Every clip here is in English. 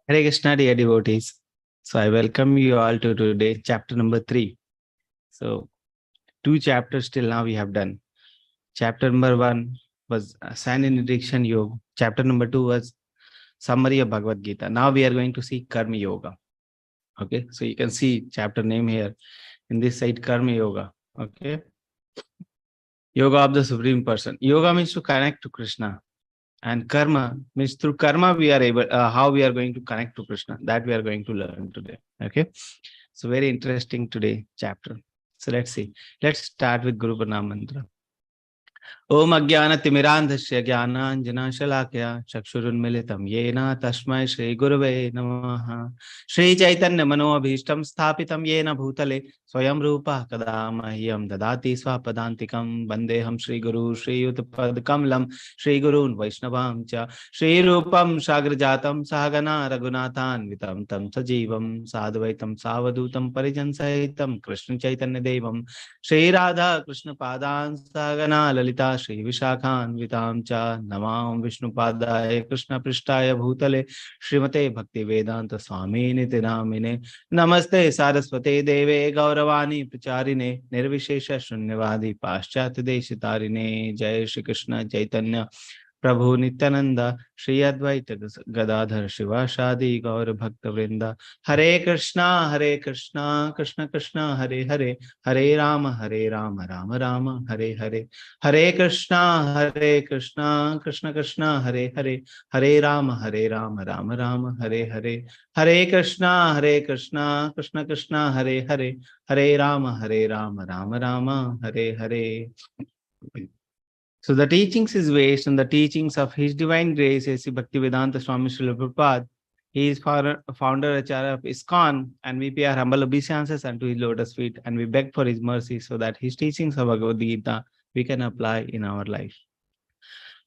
Hare Krishna, dear devotees. So I welcome you all to today, chapter number 3. So 2 chapters till now we have done. Chapter number 1 was Sanitization Yoga. Chapter number 2 was summary of Bhagavad Gita. Now we are going to see Karma Yoga. Okay, so you can see chapter name here in this side, Karma Yoga. Okay, Yoga of the Supreme Person. Yoga means to connect to Krishna. And karma means through karma we are able, how we are going to connect to Krishna. That we are going to learn today. Okay. So very interesting today chapter. So let's see. Let's start with Guru Pranam Mantra. Om Ajnana Timirandhasya Jnananjana Shalakya Chakshurunmilitam Yena Tasmai Shri Gurave Namaha Shri Chaitanya Mano Abhishtam Sthapitam Yena Bhutale Swayam Rupa Kadamahyam Dadati Swapadantikam Bandeham Shri Guru Shri Utpad Kamlam Shri Gurun Vaishnavam Cha Shri Rupam Sagrajatam Sahagana Raghunathan Vitam Tam Sajivam Sadvaitam Savadutam Parijan Sahitam Krishna Chaitanya Devam Shri Radha Krishna Padan Sagana Lalita Shri Vishakhan Vitam Cha Namam Vishnu Padaya Krishna Prishtaya Bhutale Srimate Bhakti Vedanta Swami Nitinamine Namaste Saraswate Deve Gauravani Pracharine Nirvishesha Shunyavadi Paschat Deshitarine Jai Shri Krishna Chaitanya Prabhu Nityananda Shri Advaita Gadadhar Shivashadi Gaur Bhakta Vrinda Hare Krishna Krishna Krishna Hare Hare Hare Rama Rama Rama Hare Hare Hare Krishna Krishna Krishna Hare Hare Hare Rama Rama Rama Hare Hare Hare Krishna Krishna Krishna Hare Hare Hare Rama Rama Rama Hare Hare. So the teachings is based on the teachings of His Divine Grace, A.C. Bhaktivedanta Swami Srila Prabhupada. He is founder Acharya of ISKCON, and we pay our humble obeisances unto His lotus feet, and we beg for His mercy so that His teachings of Bhagavad Gita we can apply in our life.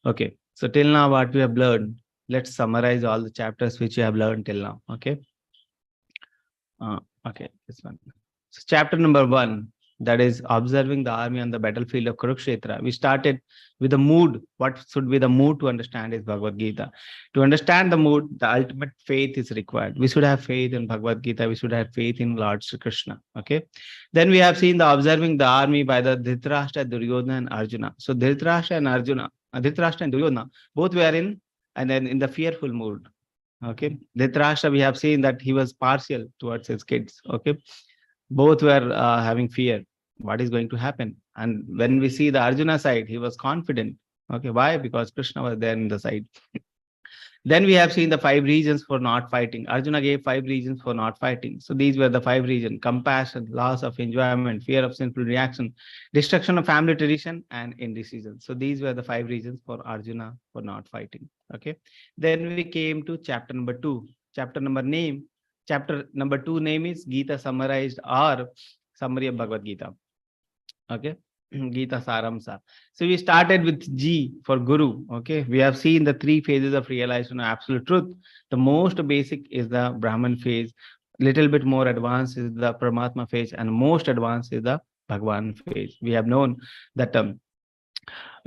Okay, so till now what we have learned, let's summarize all the chapters which we have learned till now. Okay, okay, this one. So chapter number 1. That is observing the army on the battlefield of Kurukshetra. We started with the mood. What should be the mood to understand is Bhagavad Gita. To understand the mood, the ultimate faith is required. We should have faith in Bhagavad Gita. We should have faith in Lord Sri Krishna. Okay. Then we have seen the observing the army by the Dhritarashtra, Duryodhana, and Arjuna. So Dhritarashtra and Arjuna, Dhritarashtra and Duryodhana, both were in and then in the fearful mood. Okay. Dhritarashtra, we have seen that he was partial towards his kids. Okay. Both were having fear. What is going to happen? And when we see the Arjuna side, he was confident. Okay, why? Because Krishna was there in the side. Then we have seen the 5 reasons for not fighting. Arjuna gave 5 reasons for not fighting. So these were the 5 reasons: compassion, loss of enjoyment, fear of sinful reaction, destruction of family tradition, and indecision. So these were the 5 reasons for Arjuna for not fighting. Okay. Then we came to chapter number 2. Chapter number 2 name is Gita Summarized, or Summary of Bhagavad Gita. Okay, Gita Saramsa. So we started with G for Guru. Okay, we have seen the 3 phases of realization of absolute truth. The most basic is the Brahman phase, little bit more advanced is the Paramatma phase, and most advanced is the Bhagwan phase. We have known that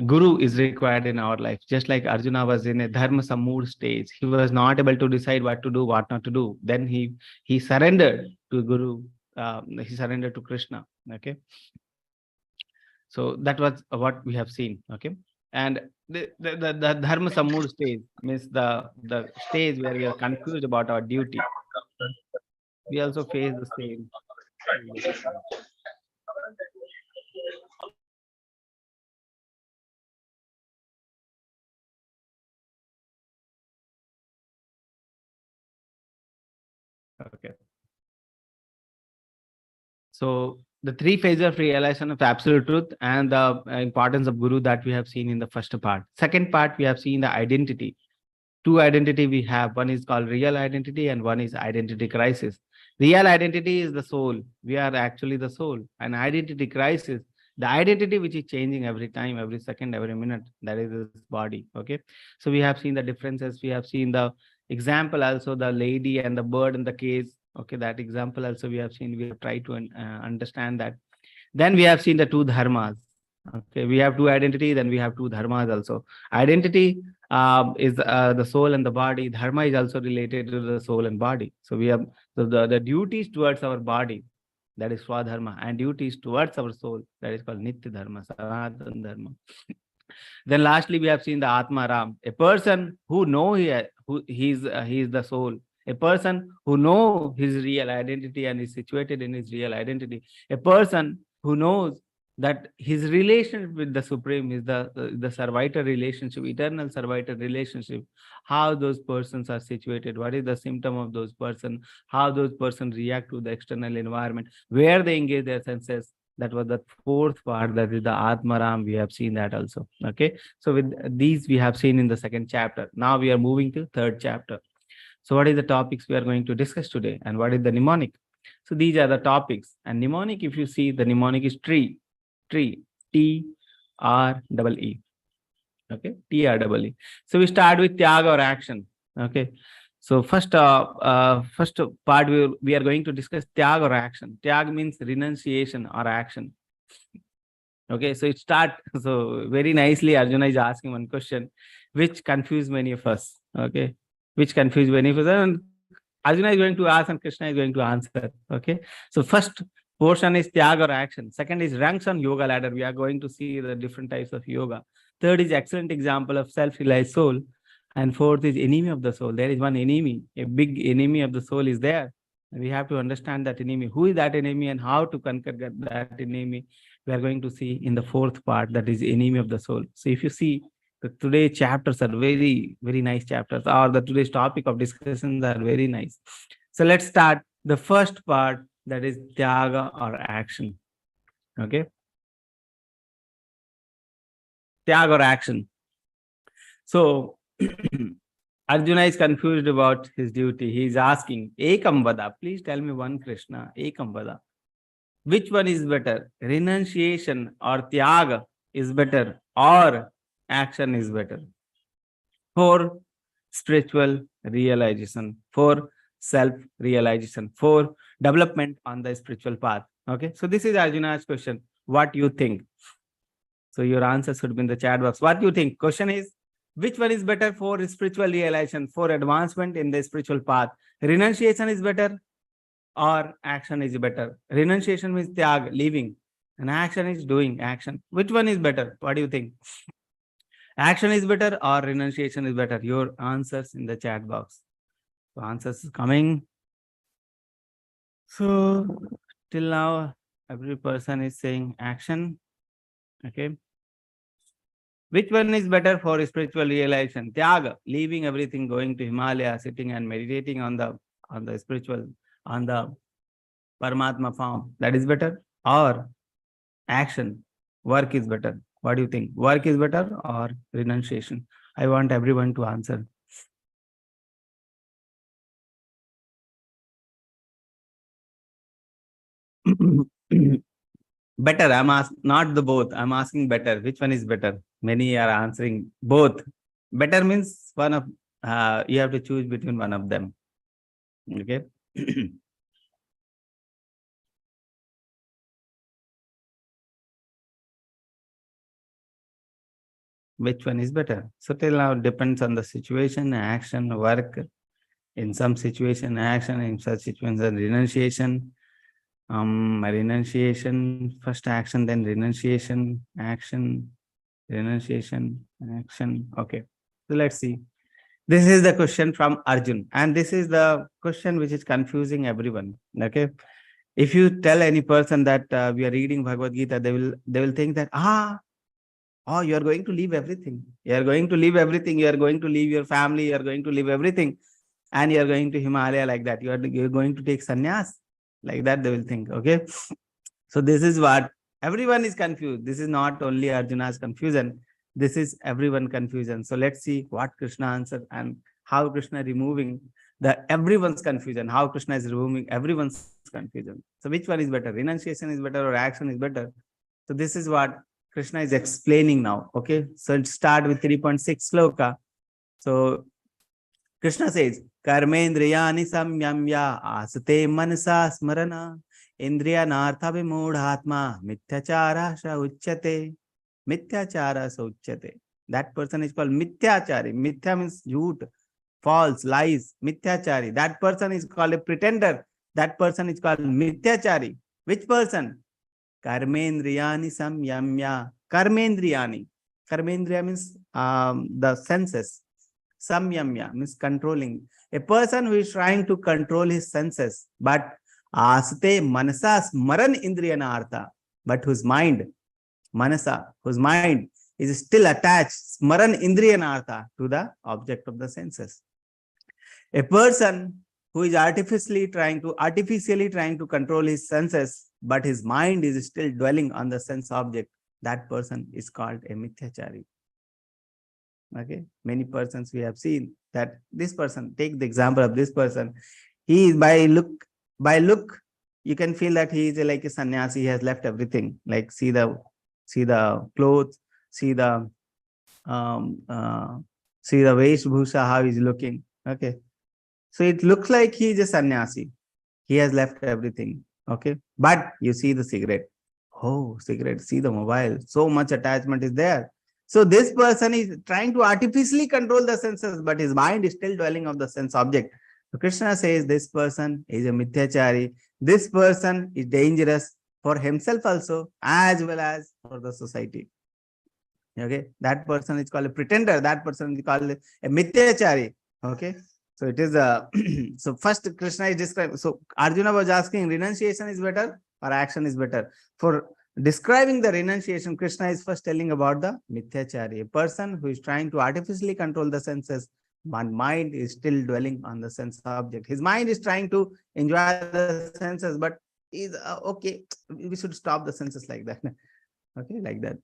Guru is required in our life. Just like Arjuna was in a Dharma Sammood stage, he was not able to decide what to do, what not to do. Then he surrendered to Guru. He surrendered to Krishna. Okay. So that was what we have seen. Okay. And the Dharma Sammood stage means the stage where we are confused about our duty. We also face the same. Okay. So the 3 phases of realization of absolute truth and the importance of Guru that we have seen in the first part. Second part, we have seen the identity. 2 identity we have. One is called real identity and one is identity crisis. Real identity is the soul. We are actually the soul. And identity crisis, the identity which is changing every time, every second, every minute, that is this body. Okay. So we have seen the differences. We have seen the example also, the lady and the bird in the case. Okay, that example also we have seen. We have tried to understand that. Then we have seen the 2 dharmas. Okay, we have two identity, then we have two dharmas also. Identity is the soul and the body. Dharma is also related to the soul and body. So we have the duties towards our body, that is Swadharma, and duties towards our soul, that is called Nitya Dharma, Sanatana Dharma. Then lastly, we have seen the Atma Ram, a person who know he is the soul, a person who know his real identity and is situated in his real identity, a person who knows that his relationship with the Supreme is the servitor relationship, eternal servitor relationship, how those persons are situated, what is the symptom of those persons, how those persons react to the external environment, where they engage their senses. That was the fourth part, that is the Atmaram. We have seen that also. Okay. So with these we have seen in the second chapter. Now we are moving to third chapter. So what is the topics we are going to discuss today, and what is the mnemonic? So these are the topics. And mnemonic, if you see, the mnemonic is tree, T-R-E-E. Okay, T-R-E-E. So we start with Tyaga or action. Okay. So first part we are going to discuss Tyag or action. Tyag means renunciation or action. Okay, so it start, so very nicely Arjuna is asking one question, which confuse many of us. Okay, which confuse many of us, and Arjuna is going to ask and Krishna is going to answer. Okay, so first portion is Tyag or action. Second is ranks on yoga ladder. We are going to see the different types of yoga. Third is excellent example of self-realized soul. And fourth is enemy of the soul. There is one enemy, a big enemy of the soul is there. We have to understand that enemy. Who is that enemy and how to conquer that enemy? We are going to see in the fourth part, that is enemy of the soul. So if you see, the today chapters are very, very nice chapters, or the today's topic of discussions are very nice. So let's start the first part, that is Tyaga or action. Okay. Tyaga or action. So Arjuna is confused about his duty. He is asking, Ekam Vada, please tell me one Krishna, Ekam Vada. Which one is better? Renunciation or Tyaga is better, or action is better? For spiritual realization, for self-realization, for development on the spiritual path. Okay, so this is Arjuna's question. What do you think? So your answer should be in the chat box. What do you think? Question is, which one is better for spiritual realization, for advancement in the spiritual path? Renunciation is better, or action is better? Renunciation means tyag, leaving, and action is doing action. Which one is better? What do you think? Action is better or renunciation is better? Your answers in the chat box. So answers is coming. So till now, every person is saying action. Okay. Which one is better for spiritual realization? Tyaga, leaving everything, going to Himalaya, sitting and meditating on the spiritual, on the Paramatma form. That is better. Or action, work is better. What do you think? Work is better or renunciation? I want everyone to answer. Better. I'm asking, not the both. I'm asking better. Which one is better? Many are answering both. Better means one of, you have to choose between one of them. Okay. Which one is better? So till now depends on the situation, action, work. In some situation, action, in such situations, renunciation. Renunciation, first action, then renunciation, action, renunciation, action. Okay. So let's see. This is the question from Arjun, and this is the question which is confusing everyone. Okay. If you tell any person that we are reading Bhagavad Gita, they will think that oh, you are going to leave everything. You are going to leave everything. You are going to leave your family. You are going to leave everything, and you are going to Himalaya like that. You're going to take sannyas like that. They will think. Okay. So this is what everyone is confused. This is not only Arjuna's confusion. This is everyone confusion. So let's see what Krishna answered and how Krishna removing the everyone's confusion. How Krishna is removing everyone's confusion. So which one is better? Renunciation is better or action is better? So this is what Krishna is explaining now. Okay. So let's start with 3.6 sloka. So Krishna says, Karmendriyani samyamya asate manasa smarana indriya nartha vimudhatma mithyachara sha uchyate. Mithyachara sauchyate. That person is called mithyachari. Mithya means jhoot, false, lies, mithyachari. That person is called a pretender. That person is called mithyachari. Which person? Karmendriyani samyamya. Karmendriyani. Karmendriya means the senses. Samyamya means controlling. A person who is trying to control his senses, but aste manasa smaran indriyana artha, but whose mind, manasa, whose mind is still attached, smaran indriyana artha, to the object of the senses. A person who is artificially trying to control his senses, but his mind is still dwelling on the sense object, that person is called a mithyachari. Okay, many persons we have seen that this person, take the example of this person, he is by look, you can feel that he is like a sannyasi, he has left everything. Like see the clothes, see the Veshbhusha, how he's looking. Okay. So it looks like he is a sannyasi. He has left everything. Okay. But you see the cigarette. Oh, cigarette, see the mobile. So much attachment is there. So this person is trying to artificially control the senses, but his mind is still dwelling on the sense object. So Krishna says this person is a mithyachari. This person is dangerous for himself also, as well as for the society. Okay. That person is called a pretender. That person is called a mithyachari. Okay. So it is a so first Krishna is describing. So Arjuna was asking, renunciation is better or action is better? For describing the renunciation, Krishna is first telling about the mithyachari, a person who is trying to artificially control the senses. One mind is still dwelling on the sense object. His mind is trying to enjoy the senses, but is okay. We should stop the senses like that. Okay, like that.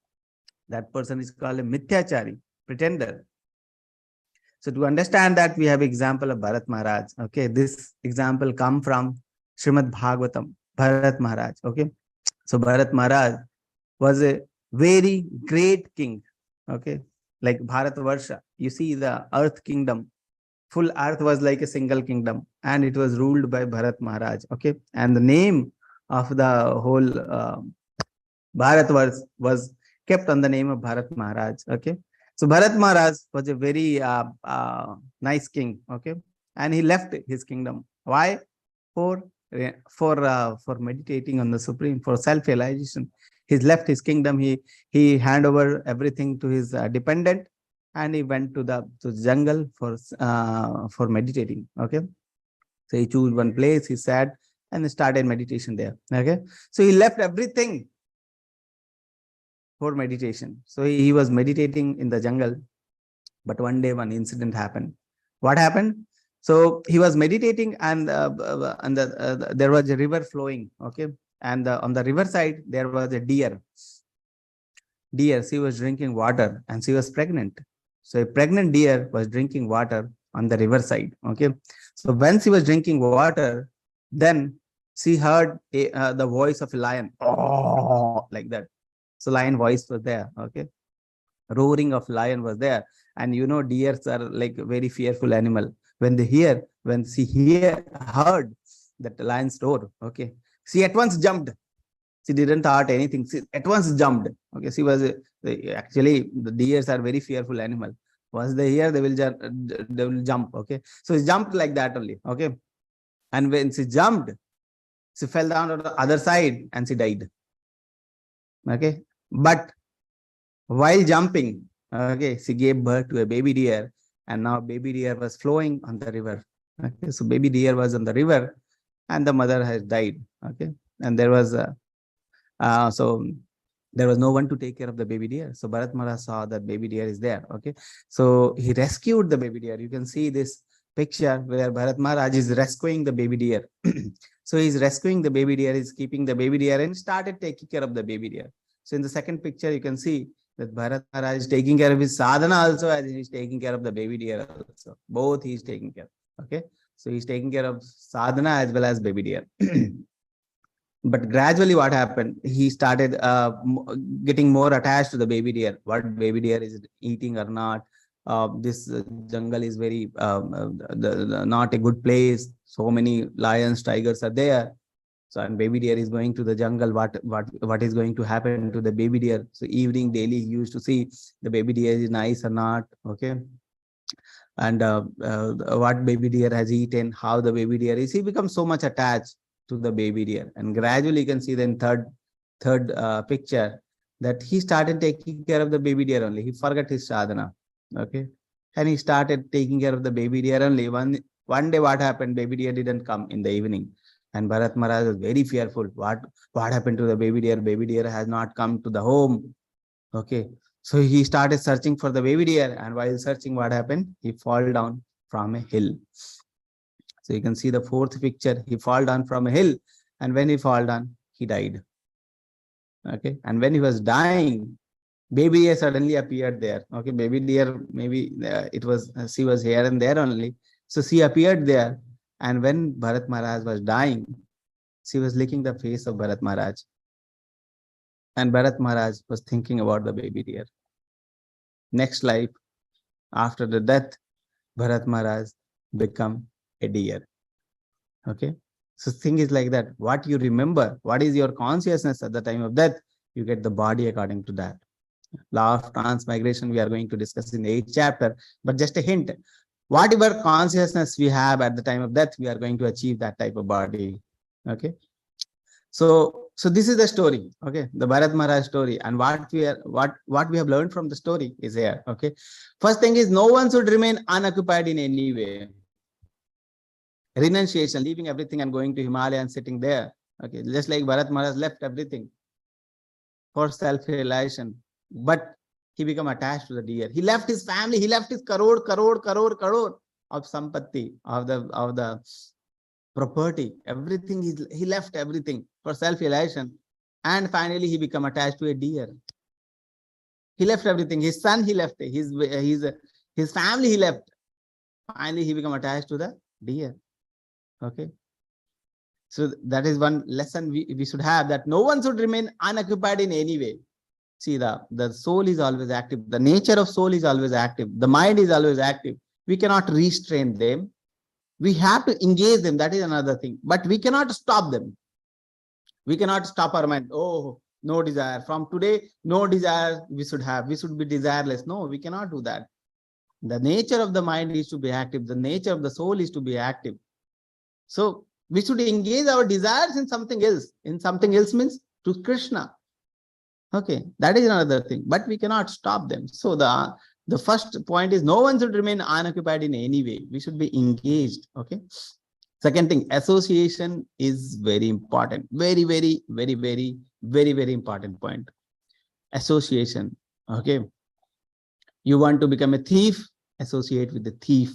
That person is called a mithyachari, pretender. So to understand that, we have example of Bharat Maharaj. Okay, this example come from Srimad Bhagavatam, Bharat Maharaj. Okay, so Bharat Maharaj was a very great king. Okay, like Bharatvarsha, you see the earth kingdom, full earth was like a single kingdom, and it was ruled by Bharat Maharaj. Okay, and the name of the whole Bharatvarsha was kept on the name of Bharat Maharaj. Okay. So Bharat Maharaj was a very nice king, okay, and he left his kingdom. Why? For meditating on the Supreme, for self-realization. He left his kingdom. He handed over everything to his dependent, and he went to the jungle for meditating. Okay, so he chose one place. He sat and started meditation there. Okay, so he left everything for meditation. So he was meditating in the jungle, but one day one incident happened. What happened? So he was meditating, and there was a river flowing. Okay, and on the river side there was a deer. She was drinking water, and she was pregnant. So a pregnant deer was drinking water on the river side. Okay, so when she was drinking water, then she heard the voice of a lion, oh, like that. So lion voice was there. Okay, roaring of lion was there, and deers are like very fearful animal. When she heard that the lion's roar, okay, she at once jumped. She didn't thought anything. She at once jumped. Okay, she was actually, the deers are very fearful animal. Once they hear, they will jump. Okay, so she jumped like that only. Okay, and when she jumped, she fell down on the other side and she died. Okay, but while jumping, okay, she gave birth to a baby deer, and now baby deer was flowing on the river. Okay, so baby deer was on the river, and the mother has died. Okay, and there was no one to take care of the baby deer. So Bharat Maharaj saw that baby deer is there. Okay, so he rescued the baby deer. You can see this picture where Bharat Maharaj is rescuing the baby deer. So he's rescuing the baby deer, he's keeping the baby deer, and started taking care of the baby deer. So in the second picture, you can see that Bharat Maharaj is taking care of his sadhana also, as he is taking care of the baby deer also. Both he is taking care. Okay, so he's taking care of sadhana as well as baby deer. But gradually what happened, he started getting more attached to the baby deer, what baby deer is eating or not. This jungle is very not a good place. So many lions, tigers are there. So, and baby deer is going to the jungle. What is going to happen to the baby deer? So, evening daily he used to see the baby deer is nice or not. Okay, and what baby deer has eaten, how the baby deer is. He becomes so much attached to the baby deer, and gradually you can see then third picture that he started taking care of the baby deer only. He forgot his sadhana. Okay, and he started taking care of the baby deer only. One day, what happened? Baby deer didn't come in the evening, and Bharat Maharaj was very fearful. What happened to the baby deer? Baby deer has not come to the home. Okay, so he started searching for the baby deer, and while searching, what happened? He fall down from a hill. So you can see the fourth picture. He fall down from a hill, and when he fall down, he died. Okay, and when he was dying, baby deer suddenly appeared there. Okay, baby deer, maybe she was here and there only. So she appeared there, and when Bharat Maharaj was dying, she was licking the face of Bharat Maharaj, and Bharat Maharaj was thinking about the baby deer. Next life, after the death, Bharat Maharaj become a deer. Okay, so thing is like that. What you remember, what is your consciousness at the time of death, you get the body according to that. Law of transmigration we are going to discuss in the 8th chapter, but just a hint. Whatever consciousness we have at the time of death, we are going to achieve that type of body. Okay, so this is the story. Okay, the Bharat Maharaj story, and what we have learned from the story is here. Okay, first thing is no one should remain unoccupied in any way. Renunciation, leaving everything and going to Himalaya and sitting there. Okay, just like Bharat Maharaj left everything for self-realization, but he became attached to the deer. He left his family. He left his crore of sampatti, of the property. Everything he left everything for self-realization, and finally he became attached to a deer. He left everything. His son he left. His family he left. Finally he became attached to the deer. Okay. So that is one lesson we should have, that no one should remain unoccupied in any way. See, the soul is always active. The nature of soul is always active. The mind is always active. We cannot restrain them. We have to engage them. That is another thing. But we cannot stop them. We cannot stop our mind. Oh, no desire. From today, no desire we should have. We should be desireless. No, we cannot do that. The nature of the mind is to be active. The nature of the soul is to be active. So we should engage our desires in something else. In something else means to Krishna. Okay, that is another thing. But we cannot stop them. So the first point is no one should remain unoccupied in any way. We should be engaged. Okay. Second thing, association is very important. Very, very, very, very, very, very important point. Association. Okay. You want to become a thief, associate with the thief.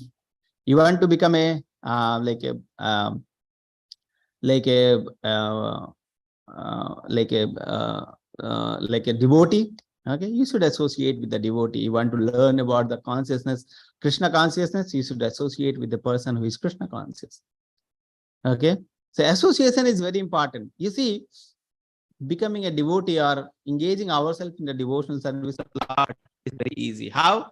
You want to become a like a devotee. Okay, you should associate with the devotee. You want to learn about the consciousness, Krishna consciousness, you should associate with the person who is Krishna conscious. Okay, so association is very important. You see, becoming a devotee or engaging ourselves in the devotional service of Lord is very easy. How?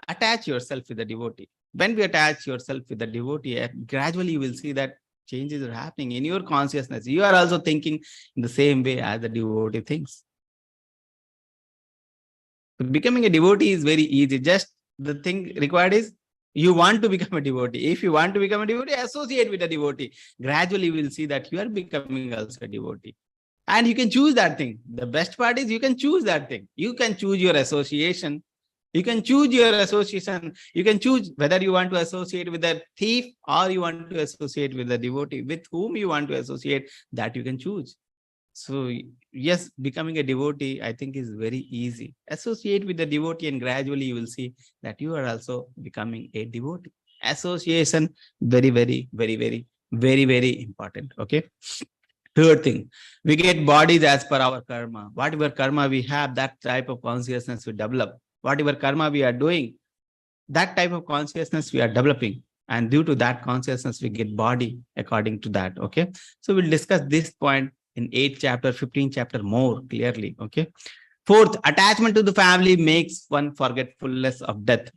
Attach yourself with the devotee. When we attach yourself with the devotee, gradually you will see that changes are happening in your consciousness. You are also thinking in the same way as the devotee thinks. So becoming a devotee is very easy. Just the thing required is you want to become a devotee. If you want to become a devotee, associate with a devotee. Gradually, you will see that you are becoming also a devotee. And you can choose that thing. The best part is you can choose that thing. You can choose your association. You can choose your association. You can choose whether you want to associate with a thief or you want to associate with a devotee. With whom you want to associate, that you can choose. So yes, becoming a devotee, I think, is very easy. Associate with the devotee and gradually you will see that you are also becoming a devotee. Association, very, very, very, very, very, very important. Okay. Third thing, we get bodies as per our karma. Whatever karma we have, that type of consciousness we develop. Whatever karma we are doing, that type of consciousness we are developing. And due to that consciousness, we get body according to that. Okay. So we'll discuss this point in 8th chapter, 15th chapter more clearly. Okay. Fourth, attachment to the family makes one forgetfulness of death.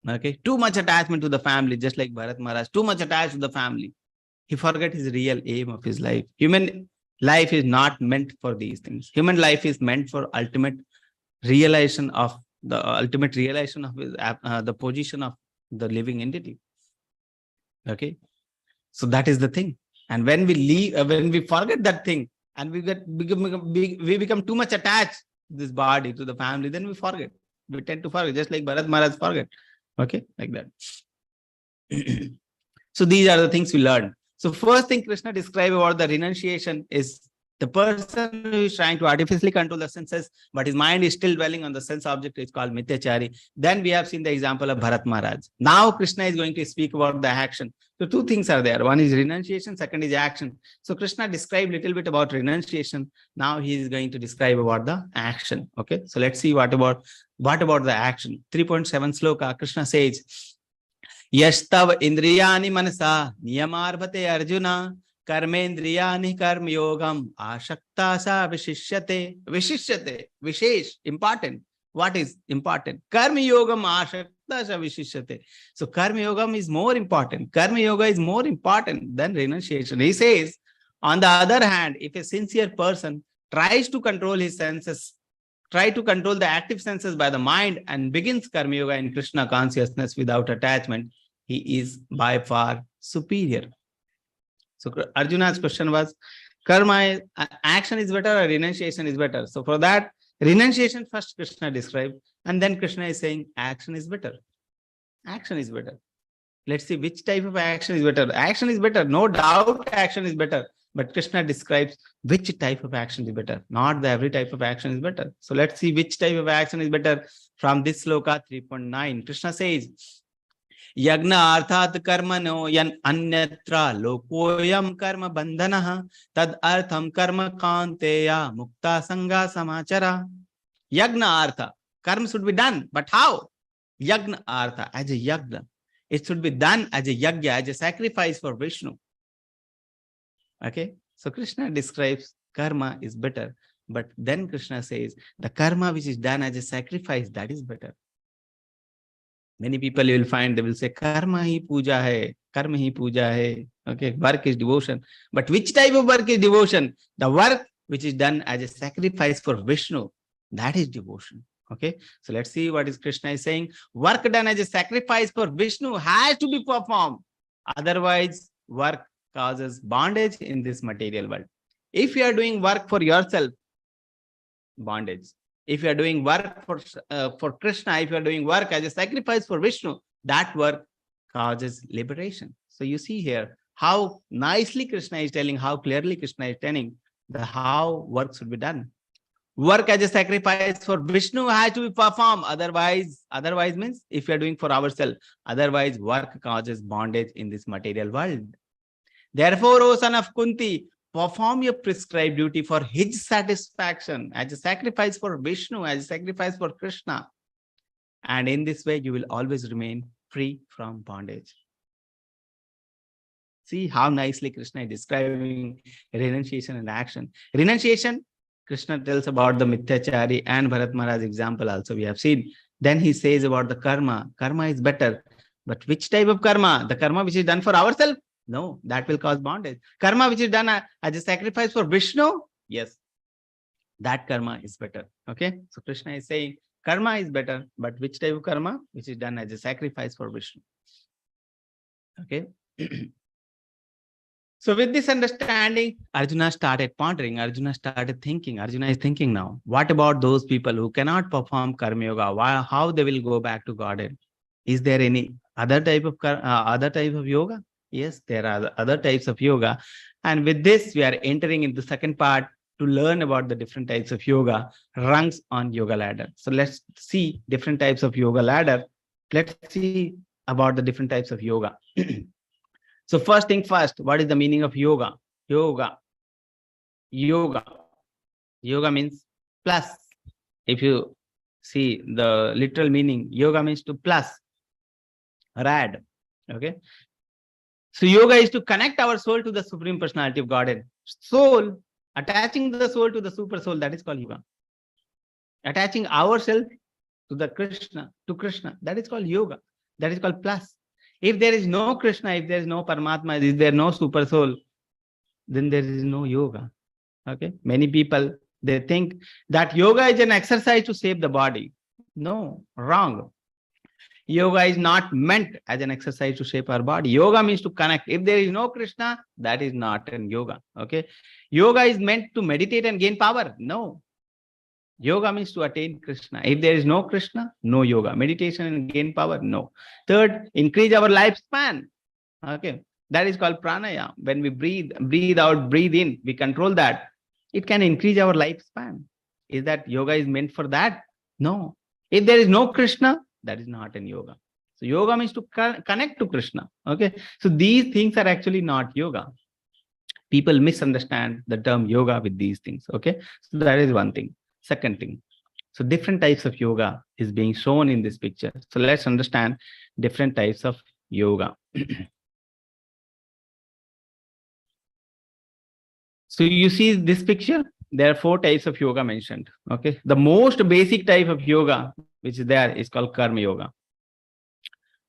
Okay. Too much attachment to the family, just like Bharat Maharaj, too much attached to the family. He forgot his real aim of his life. Human life is not meant for these things. Human life is meant for realization of ultimate realization of the position of the living entity. Okay, so that is the thing. And when we leave, when we forget that thing, and we become too much attached to this body, to the family, then we forget. We tend to forget, just like Bharat Maharaj forget. Okay, like that. So these are the things we learn. So first thing Krishna described about the renunciation is the person who is trying to artificially control the senses, but his mind is still dwelling on the sense object, is called Mithyachari. Then we have seen the example of Bharat Maharaj. Now Krishna is going to speak about the action. So two things are there. One is renunciation, second is action. So Krishna described a little bit about renunciation. Now he is going to describe about the action. Okay, so let's see what about the action. 3.7 sloka, Krishna says, Yashtav indriyani manasa niyamarbhate arjuna karmendriyani karm yogam ashakta sa vishishyate. Vishesh, important. What is important? Karma yogam ashakta sa vishishyate. So karma yogam is more important. Karma yoga is more important than renunciation. He says, on the other hand, if a sincere person tries to control his senses, try to control the active senses by the mind and begins karma yoga in Krishna consciousness without attachment, he is by far superior. So Arjuna's question was, karma, action is better or renunciation is better? So for that, renunciation first Krishna described, and then Krishna is saying action is better. Action is better. Let's see which type of action is better. Action is better. No doubt action is better. But Krishna describes which type of action is better. Not that every type of action is better. So let's see which type of action is better from this sloka 3.9. Krishna says, Yagna arthat karmano yan anyatra lokoyam karma bandhanaha tad artham karma kanteya mukta sangha samachara. Yagna artha. Karma should be done. But how? Yagna artha, as a yagna. It should be done as a yagya, as a sacrifice for Vishnu. Okay, so Krishna describes karma is better, but then Krishna says the karma which is done as a sacrifice, that is better. Many people you will find, they will say karma hi puja hai, karma hi puja hai. Okay, work is devotion. But which type of work is devotion? The work which is done as a sacrifice for Vishnu, that is devotion. Okay, so let's see what is Krishna is saying. Work done as a sacrifice for Vishnu has to be performed. Otherwise, work causes bondage in this material world. If you are doing work for yourself, bondage. If you are doing work for Krishna, if you are doing work as a sacrifice for Vishnu, that work causes liberation. So you see here how nicely Krishna is telling, how clearly Krishna is telling the how work should be done. Work as a sacrifice for Vishnu has to be performed. Otherwise means if you are doing for ourselves, otherwise work causes bondage in this material world. Therefore, O son of Kunti, perform your prescribed duty for his satisfaction as a sacrifice for Vishnu, as a sacrifice for Krishna. And in this way, you will always remain free from bondage. See how nicely Krishna is describing renunciation and action. Renunciation, Krishna tells about the Mithyachari and Bharat Maharaj example also we have seen. Then he says about the karma. Karma is better. But which type of karma? The karma which is done for ourselves? No, that will cause bondage. Karma which is done as a sacrifice for Vishnu? Yes, that karma is better. Okay, so Krishna is saying karma is better, but which type of karma? Which is done as a sacrifice for Vishnu. Okay. So with this understanding, Arjuna started pondering. Arjuna started thinking. Arjuna is thinking now, what about those people who cannot perform karma yoga? How they will go back to Godhead? Is there any other type of yoga? Yes, there are other types of yoga. And with this, we are entering into the second part to learn about the different types of yoga, rungs on yoga ladder. So let's see different types of yoga ladder. Let's see about the different types of yoga. So first thing first, what is the meaning of yoga? Yoga means plus. If you see the literal meaning, yoga means to plus or add. Okay. So yoga is to connect our soul to the Supreme Personality of Godhead. Soul, attaching the soul to the super soul, that is called yoga. Attaching ourselves to Krishna, that is called yoga. That is called plus. If there is no Krishna, if there is no Paramatma, if there is no super soul, then there is no yoga. Okay. Many people, they think that yoga is an exercise to save the body. No, wrong. Yoga is not meant as an exercise to shape our body. Yoga means to connect. If there is no Krishna, that is not an yoga. Okay. Yoga is meant to meditate and gain power. No. Yoga means to attain Krishna. If there is no Krishna, no yoga. Meditation and gain power, no. Third, increase our lifespan. Okay. That is called pranayama. When we breathe out, breathe in, we control that. It can increase our lifespan. Is that yoga is meant for that? No. If there is no Krishna, that is not an yoga. So yoga means to connect to Krishna. Okay. So these things are actually not yoga. People misunderstand the term yoga with these things. Okay. So that is one thing. Second thing. So different types of yoga is being shown in this picture. So let's understand different types of yoga. So you see this picture, there are 4 types of yoga mentioned. Okay. The most basic type of yoga which is there is called karma yoga.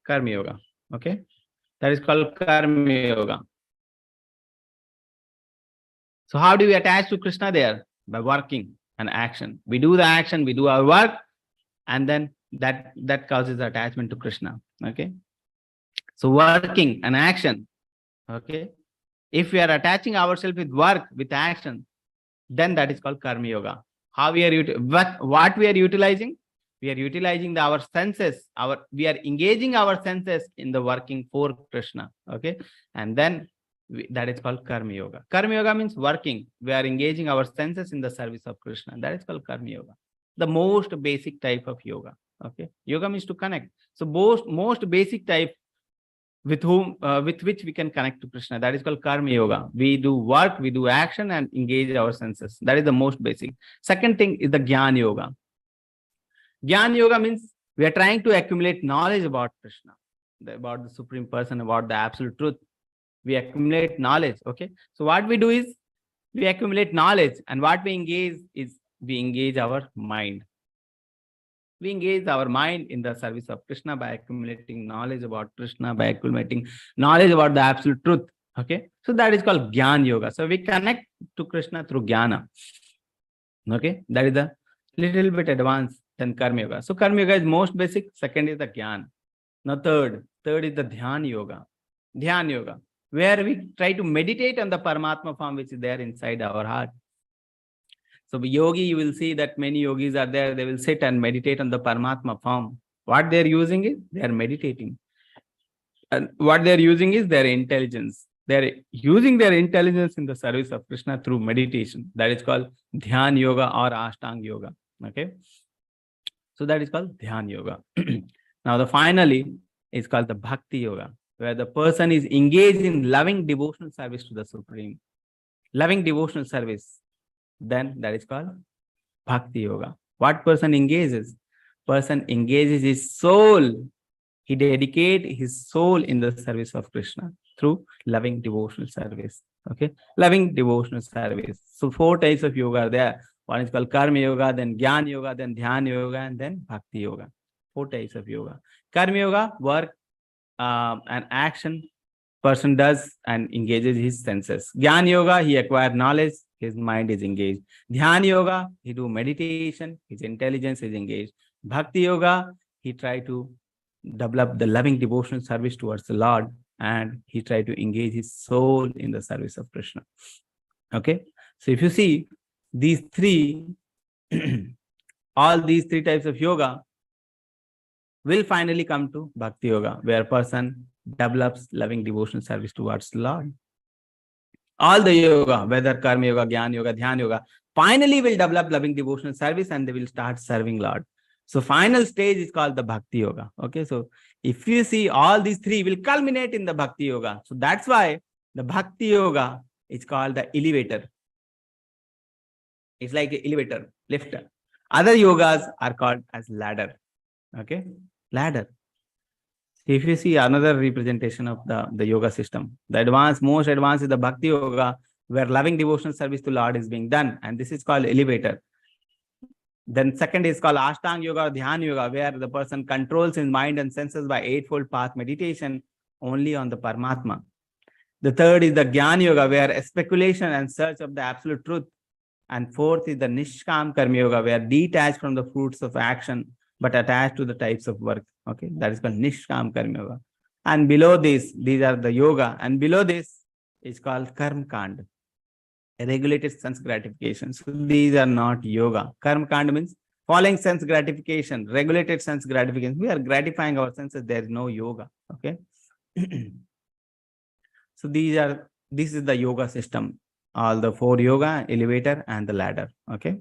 Karma yoga. Okay. That is called karma yoga. So how do we attach to Krishna there? By working and action. We do the action, we do our work, and then that causes attachment to Krishna. Okay. So working and action. Okay. If we are attaching ourselves with work, with action, then that is called karma yoga. How we are what we are utilizing? We are utilizing our senses. We are engaging our senses in the working for Krishna. Okay, and then that is called karma yoga. Karma yoga means working. We are engaging our senses in the service of Krishna. That is called karma yoga. The most basic type of yoga. Okay, yoga means to connect. So most basic type with which we can connect to Krishna. That is called karma yoga. We do work, we do action and engage our senses. That is the most basic. Second thing is the Jnana yoga. Jnana yoga means we are trying to accumulate knowledge about Krishna, about the Supreme Person, about the absolute truth. We accumulate knowledge. Okay. So what we do is we accumulate knowledge, and what we engage is we engage our mind. We engage our mind in the service of Krishna by accumulating knowledge about Krishna, by accumulating knowledge about the absolute truth. Okay. So that is called Jnana yoga. So we connect to Krishna through Jnana. Okay. That is a little bit advanced than Karma yoga. So Karma yoga is most basic. Second is the Jnana. Now third is the Dhyana yoga. Dhyana yoga, where we try to meditate on the Paramatma form which is there inside our heart. So yogi, you will see that many yogis are there. They will sit and meditate on the Paramatma form. What they are using is they are meditating. And what they are using is their intelligence. They are using their intelligence in the service of Krishna through meditation. That is called Dhyana yoga or Ashtanga yoga. Okay. So that is called Dhyana yoga. Now the finally is called the Bhakti yoga, where the person is engaged in loving devotional service to the Supreme. Loving devotional service. Then that is called Bhakti yoga. What person engages? Person engages his soul. He dedicates his soul in the service of Krishna through loving devotional service. Okay, loving devotional service. So 4 types of yoga are there. One is called Karma yoga, then Jnana yoga, then Dhyana yoga, and then Bhakti yoga. 4 types of yoga. Karma yoga, work and action person does and engages his senses. Jnana yoga, he acquires knowledge, his mind is engaged. Dhyana yoga, he do meditation, his intelligence is engaged. Bhakti yoga, he try to develop the loving devotional service towards the Lord, and he try to engage his soul in the service of Krishna. Okay, so if you see these 3, all these 3 types of yoga will finally come to Bhakti yoga, where a person develops loving devotional service towards the Lord. All the yoga, whether Karma yoga, Jnana yoga, Dhyana yoga, finally will develop loving devotional service and they will start serving Lord. So final stage is called the Bhakti yoga. Okay, so if you see all these 3 will culminate in the Bhakti yoga. So that's why the Bhakti yoga is called the elevator. It's like an elevator, lifter. Other yogas are called as ladder. Okay, ladder. If you see another representation of the yoga system, the most advanced is the Bhakti yoga, where loving devotional service to Lord is being done, and this is called elevator. Then second is called Ashtanga yoga or Dhyana yoga, where the person controls his mind and senses by 8-fold path meditation, only on the Paramatma. The third is the Jnana Yoga, where speculation and search of the absolute truth. And fourth is the Nishkam Karma Yoga, where detached from the fruits of action, but attached to the types of work. Okay, that is called Nishkam Karma Yoga. And below this, these are the yoga. And below this is called Karma Kand, regulated sense gratification. So these are not yoga. Karma Kand means following sense gratification, regulated sense gratification. We are gratifying our senses. There is no yoga. Okay. So this is the yoga system. All the 4 yoga, elevator, and the ladder. Okay.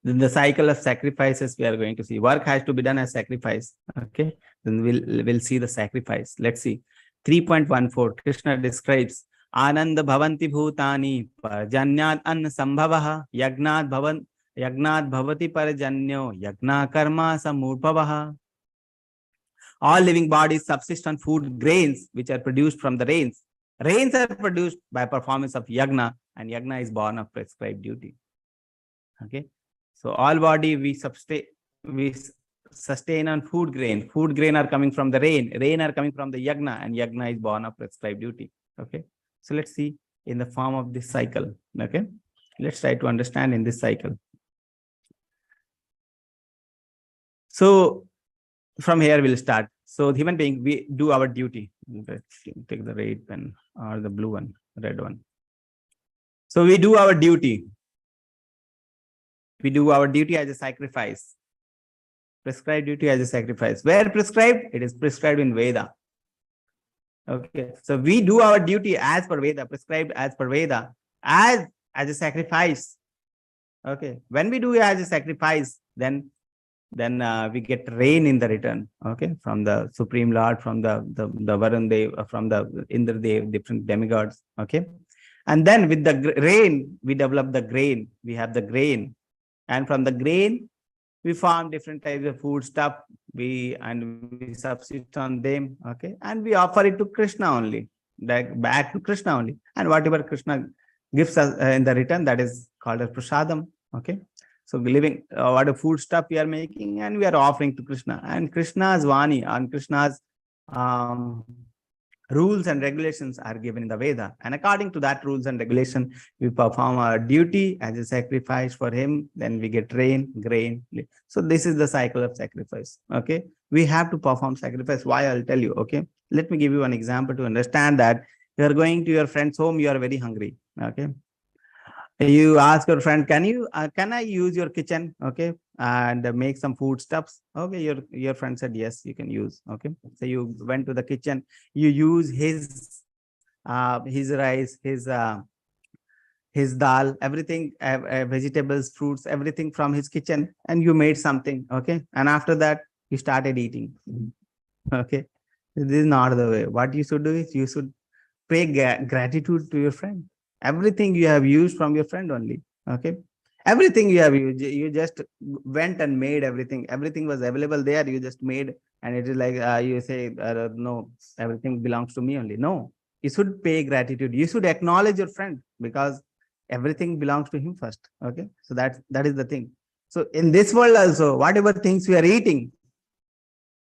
Then the cycle of sacrifices we are going to see. Work has to be done as sacrifice. Okay. Then we'll see the sacrifice. Let's see. 3.14. Krishna describes Ananda bhavanti bhutani parjanyat anna sambhavaha yagnat bhavati parjanyo yagna karma samudbhavaha. All living bodies subsist on food grains which are produced from the rains. Rains are produced by performance of yagna, and yagna is born of prescribed duty. Okay. So all body we sustain on food grain. Food grain are coming from the rain. Rain are coming from the yagna, and yagna is born of prescribed duty. Okay. So let's see in the form of this cycle. Okay. Let's try to understand in this cycle. So from here we'll start. So human being, we do our duty. Let's take the red pen or the blue one, red one. So we do our duty. We do our duty as a sacrifice. Prescribed duty as a sacrifice. Where prescribed? It is prescribed in Veda. Okay. So we do our duty as per Veda, prescribed as per Veda, as a sacrifice. Okay. When we do it as a sacrifice, then we get rain in the return. Okay. From the Supreme Lord, from the Varun Dev, from the Indra Dev, different demigods. Okay. And then with the rain, we develop the grain. We have the grain. And from the grain, we form different types of food stuff. We substitute on them. Okay. And we offer it to Krishna only. Back to Krishna only. And whatever Krishna gives us in the return, that is called as prasadam. Okay. So living what a food stuff we are making, and we are offering to Krishna. And Krishna's Vani and Krishna's rules and regulations are given in the Veda. And according to that rules and regulation, we perform our duty as a sacrifice for him. Then we get rain, grain. So this is the cycle of sacrifice. Okay. We have to perform sacrifice. Why? I'll tell you. Okay. Let me give you an example to understand that. You are going to your friend's home. You are very hungry. Okay. You ask your friend, can I use your kitchen? Okay. And make some food stuffs. Okay. Your friend said, yes, you can use. Okay. So you went to the kitchen, you use his rice, his dal, everything, vegetables, fruits, everything from his kitchen, and you made something. Okay. And after that, you started eating. Okay. This is not the way. What you should do is you should pay gratitude to your friend. Everything you have used from your friend only. Okay. Everything you have used, you just went and made everything. Everything was available there. You just made, and it is like you say, no, everything belongs to me only. No, you should pay gratitude. You should acknowledge your friend because everything belongs to him first. Okay. So that is the thing. So in this world also, whatever things we are eating,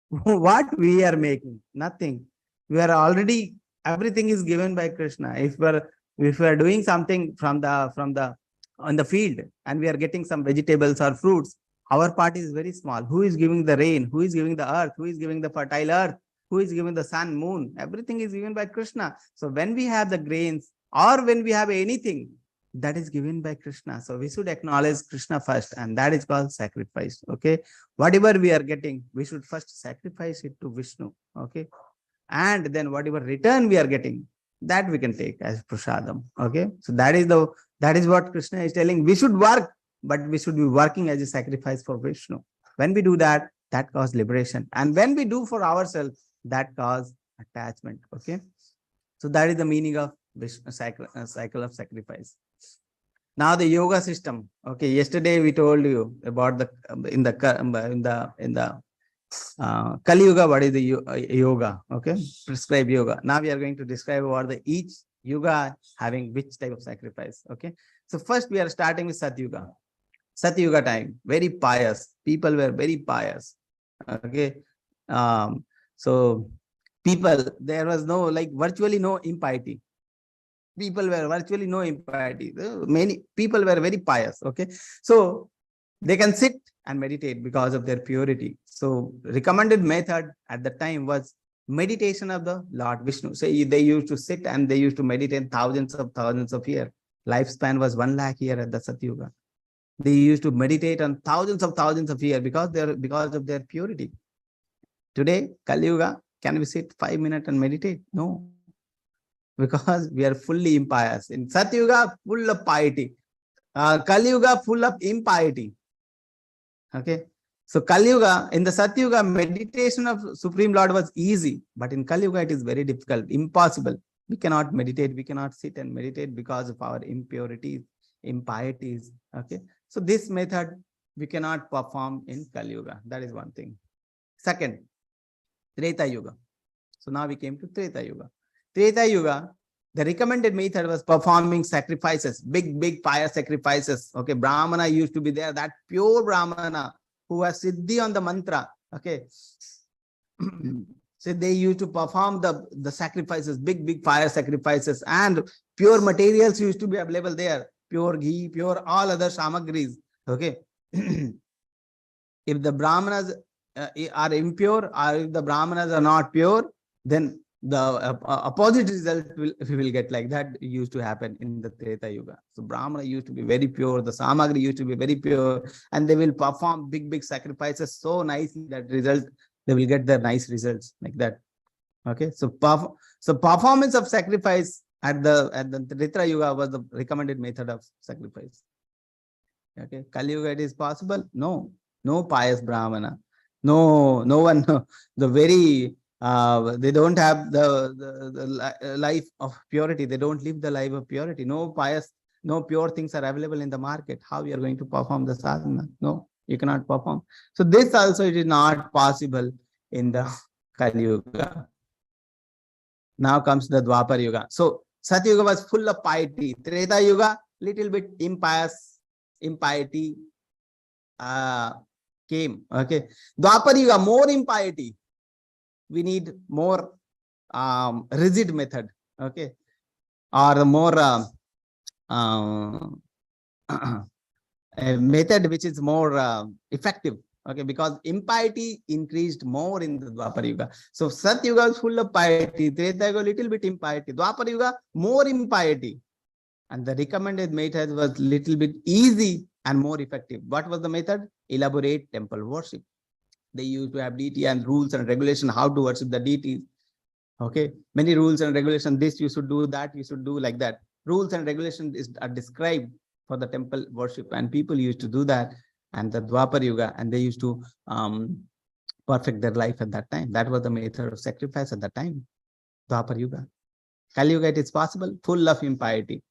what we are making, nothing. We are already, everything is given by Krishna. If we are doing something on the field and we are getting some vegetables or fruits, our part is very small. Who is giving the rain? Who is giving the earth? Who is giving the fertile earth? Who is giving the sun, moon? Everything is given by Krishna. So when we have the grains or when we have anything, that is given by Krishna. So we should acknowledge Krishna first, and that is called sacrifice. Okay. Whatever we are getting, we should first sacrifice it to Vishnu. Okay. And then whatever return we are getting, that we can take as prasadam. Okay. So that is what Krishna is telling. We should work, but we should be working as a sacrifice for Vishnu. When we do that, that causes liberation. And when we do for ourselves, that causes attachment. Okay. So that is the meaning of Vishnu cycle of sacrifice. Now the yoga system. Okay. Yesterday we told you about the Kali Yuga, what is the yoga? Okay, prescribed yoga. Now we are going to describe about each yoga having which type of sacrifice. Okay, so first we are starting with Satyuga. Satyuga time, very pious. People were very pious. Okay, so people, there was no, like, virtually no impiety. People were virtually no impiety. Many people were very pious. Okay. So they can sit and meditate because of their purity. So recommended method at the time was meditation of the Lord Vishnu. So they used to sit and they used to meditate thousands of years. Lifespan was 1 lakh year at the Satyuga. They used to meditate on thousands of years because of their purity. Today, Kali Yuga, can we sit 5 minutes and meditate? No, because we are fully impious. In Satyuga, full of piety. Kali Yuga, full of impiety. Okay. So Kali Yuga, in the Satyuga, meditation of Supreme Lord was easy, but in Kali Yuga, it is very difficult, impossible. We cannot meditate, we cannot sit and meditate because of our impurities, impieties. Okay. So this method we cannot perform in Kali Yuga. That is one thing. Second, Treta Yuga. So now we came to Treta Yuga. Treta Yuga, the recommended method was performing sacrifices, big fire sacrifices. Okay, Brahmana used to be there, that pure Brahmana who has Siddhi on the mantra. Okay. So they used to perform the sacrifices, big fire sacrifices, and pure materials used to be available there. Pure ghee, pure all other samagris. Okay. If the Brahmanas are impure, or if the Brahmanas are not pure, then the opposite result we will get. Like that used to happen in the Treta Yuga. So Brahmana used to be very pure, the Samagri used to be very pure, and they will perform big sacrifices so nicely that result they will get the nice results like that. Okay, so performance of sacrifice at the Treta Yuga was the recommended method of sacrifice. Okay, Kali Yuga it is possible? No pious Brahmana, no one, the very they don't have the life of purity. They don't live the life of purity. No pious, no pure things are available in the market. How you are going to perform the sadhana? No, you cannot perform. So this also it is not possible in the Kali Yuga. Now comes the Dwapar Yuga. So Satya Yuga was full of piety. Treta Yuga, little bit impiety came. Okay. Dwapar Yuga, more impiety. We need more rigid method, okay, or more a method which is more effective, okay, because impiety increased more in the Dwapar Yuga. So Sat Yuga is full of piety, Treta Yuga little bit impiety, Dwapar Yuga more impiety, and the recommended method was little bit easy and more effective. What was the method? Elaborate temple worship. They used to have deity and rules and regulation how to worship the deities. Okay, many rules and regulations. This you should do, that you should do, like that. Rules and regulations are described for the temple worship, and people used to do that. And the Dwapar Yuga, and they used to perfect their life at that time. That was the method of sacrifice at that time. Dwapar Yuga. Kali Yuga, it is possible, full of impiety.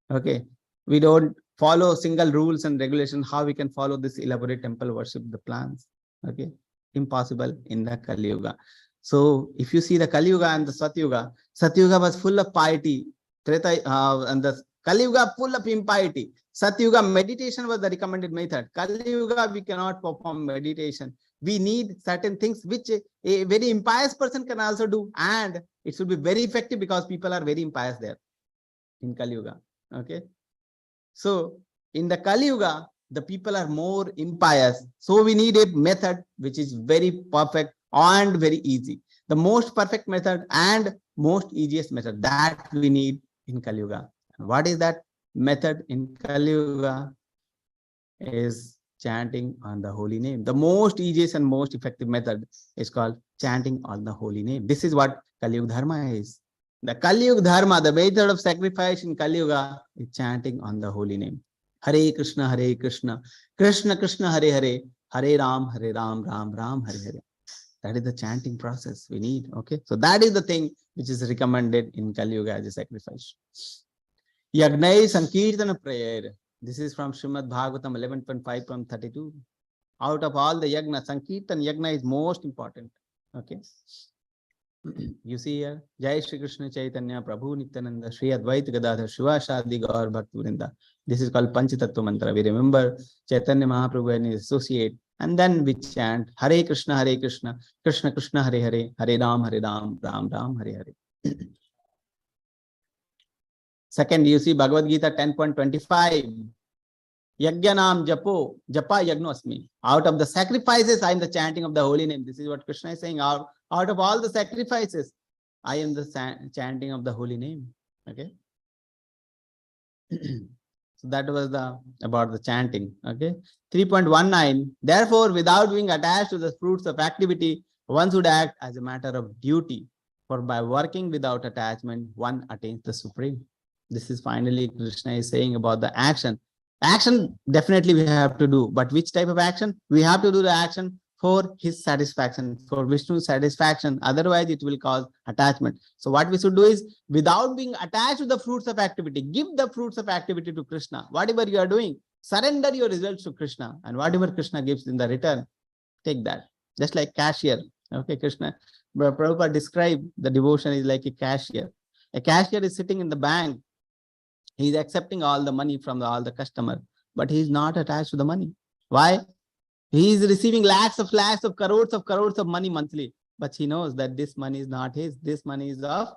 Okay, we don't follow single rules and regulations. How we can follow this elaborate temple worship, the plans? Okay. Impossible in the Kali Yuga. So if you see the Kali Yuga and the Satyuga, Satyuga was full of piety, Treta and the Kali Yuga full of impiety. Satyuga meditation was the recommended method. Kali Yuga we cannot perform meditation. We need certain things which a very impious person can also do, and it should be very effective because people are very impious there in Kali Yuga. Okay, so in the Kali Yuga, the people are more impious. So we need a method which is very perfect and very easy. The most perfect method and most easiest method that we need in Kali Yuga. What is that method in Kali Yuga? Is chanting on the holy name. The most easiest and most effective method is called chanting on the holy name. This is what Kali Yuga Dharma is. The Kali Yuga Dharma, the method of sacrifice in Kali Yuga is chanting on the holy name. Hare Krishna, Krishna Krishna, Hare Hare, Hare Ram, Ram Ram, Hare Hare. That is the chanting process we need. Okay, so that is the thing which is recommended in Kali Yuga as a sacrifice. Yagnai Sankirtana prayer. This is from Srimad Bhagavatam 11.5.32. Out of all the yagna, Sankirtan yagna is most important. Okay. You see here, Jai Shri Krishna Chaitanya Prabhu Nityananda Shri Advaita Gadadhar Shiva Shadi Gaur Bhakti Vrinda. This is called Panchatattva mantra. We remember Chaitanya Mahaprabhu and his associate, And then we chant Hare Krishna, Krishna Krishna, Hare Hare, Hare Ram, Ram Ram, Hare Hare. Second, you see Bhagavad Gita 10.25. Yajnanam japo, japa yagnosmi. Out of the sacrifices, I am the chanting of the holy name. This is what Krishna is saying. Out of all the sacrifices, I am the chanting of the holy name. Okay. So that was about the chanting. Okay. 3.19. Therefore, without being attached to the fruits of activity, one should act as a matter of duty. For by working without attachment, one attains the supreme. This is finally Krishna is saying about the action. Action definitely we have to do, but which type of action? We have to do the action for his satisfaction, for Vishnu's satisfaction. Otherwise, it will cause attachment. So what we should do is, without being attached to the fruits of activity, give the fruits of activity to Krishna. Whatever you are doing, surrender your results to Krishna, and whatever Krishna gives in the return, take that. Just like cashier. Okay, Krishna, Prabhupada described the devotion is like a cashier. A cashier is sitting in the bank. He is accepting all the money from all the customer, but he is not attached to the money. Why? He is receiving lakhs of crores of money monthly, but he knows that this money is not his. This money is of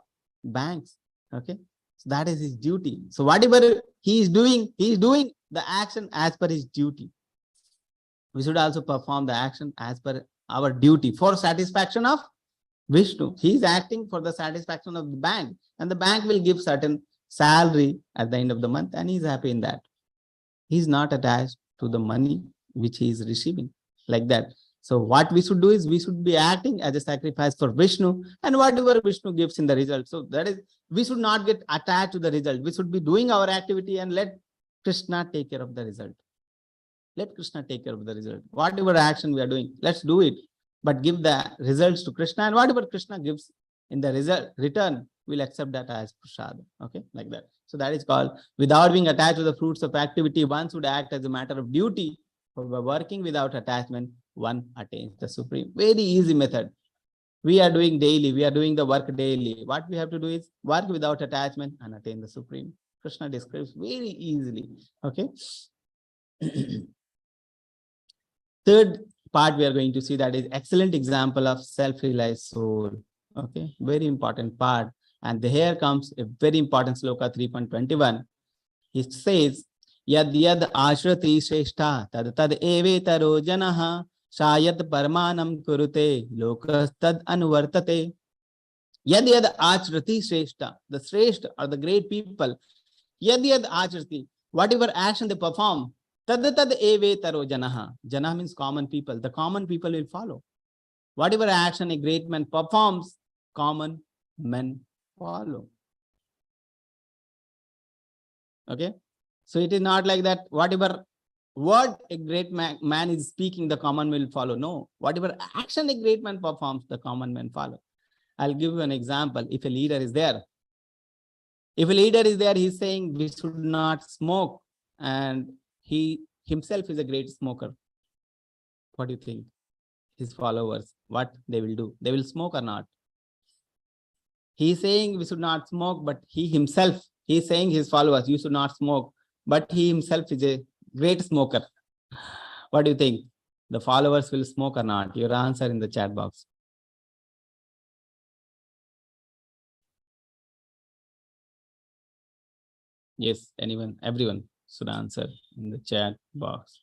banks. Okay, so that is his duty. So whatever he is doing the action as per his duty. We should also perform the action as per our duty for satisfaction of Vishnu. He is acting for the satisfaction of the bank, and the bank will give certain salary at the end of the month, and he's happy in that. He's not attached to the money which he is receiving, like that. So what we should do is, we should be acting as a sacrifice for Vishnu, and whatever Vishnu gives in the result. So that is, we should not get attached to the result. We should be doing our activity and let Krishna take care of the result. Let Krishna take care of the result. Whatever action we are doing, let's do it, but give the results to Krishna, and whatever Krishna gives in the return, we'll accept that as prasad. Okay, like that. So that is called, without being attached to the fruits of activity, one should act as a matter of duty. For by working without attachment, one attains the supreme. Very easy method. We are doing daily. We are doing the work daily. What we have to do is work without attachment and attain the supreme. Krishna describes very easily. Okay. Third part we are going to see, that is excellent example of self-realized soul. Okay, very important part. And here comes a very important sloka 3.21. It says, Yad yad ashrati shrestha tad tad evetaro janaha shayat parmanam kurute lokas tad anuvartate. Yad yad ashrati shrestha, the shrestha or the great people, yad yad ashrati, whatever action they perform, tad tad evetaro janaha. Jana means common people. The common people will follow. Whatever action a great man performs, common men follow. Okay, so it is not like that whatever word a great man is speaking, the common will follow. No, whatever action a great man performs, the common men follow. I'll give you an example. If a leader is there, he's saying we should not smoke, and he himself is a great smoker. What do you think? His followers, what they will do? They will smoke or not? He's saying we should not smoke, but he's saying his followers, you should not smoke, but he himself is a great smoker. What do you think? The followers will smoke or not? Your answer in the chat box. Yes, everyone should answer in the chat box.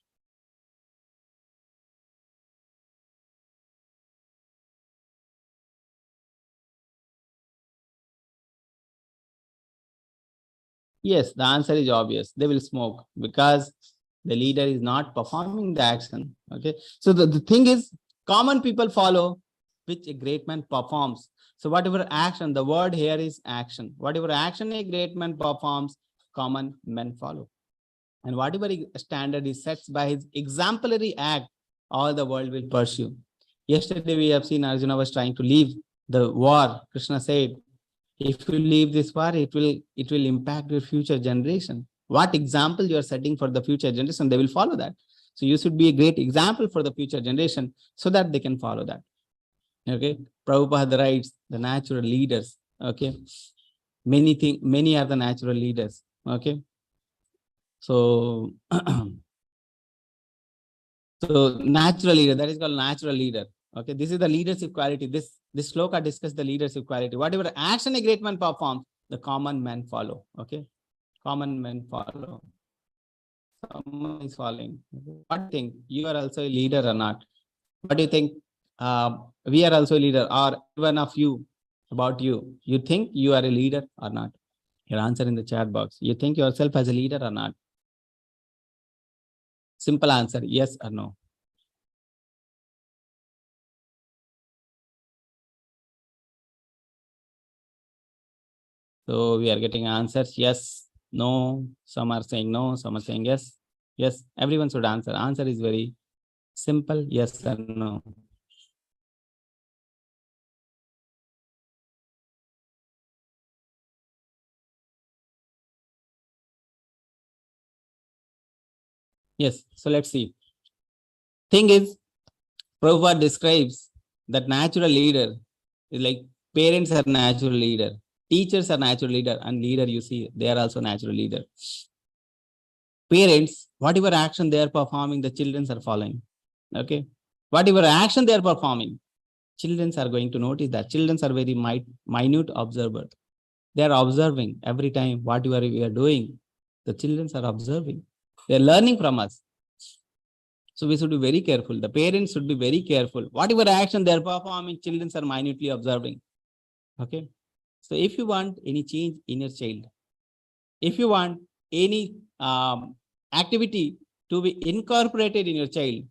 Yes, the answer is obvious. They will smoke because the leader is not performing the action. Okay. So the thing is, common people follow which a great man performs. So whatever action, the word here is action. Whatever action a great man performs, common men follow. And whatever standard is set by his exemplary act, all the world will pursue. Yesterday we have seen Arjuna was trying to leave the war. Krishna said, if you leave this war, it will impact your future generation. What example you are setting for the future generation, they will follow that. So you should be a great example for the future generation so that they can follow that. Okay. Prabhupada writes, the natural leaders. Okay. Many are the natural leaders. Okay. So So natural leader, that is called natural leader. Okay, this is the leadership quality. This sloka discuss the leadership quality. Whatever action a great man performs, the common men follow. Okay, common men follow. Someone is following. What do you think? You are also a leader or not? What do you think? We are also a leader, or one of you about you. You think you are a leader or not? Your answer in the chat box. You think yourself as a leader or not? Simple answer, yes or no. So we are getting answers, yes, no. Some are saying no, some are saying yes. Yes, everyone should answer. Answer is very simple, yes or no. Yes, so let's see. Thing is, Prabhupada describes that natural leader is like parents are natural leader, teachers are natural leader, and leader you see, they are also natural leader. Parents, whatever action they are performing, the children are following. Okay. Whatever action they are performing, children are going to notice that. Children are very minute observer. They are observing every time what we are doing. The children are observing. They are learning from us. So we should be very careful. The parents should be very careful. Whatever action they are performing, children are minutely observing. Okay. So if you want any change in your child, if you want any activity to be incorporated in your child,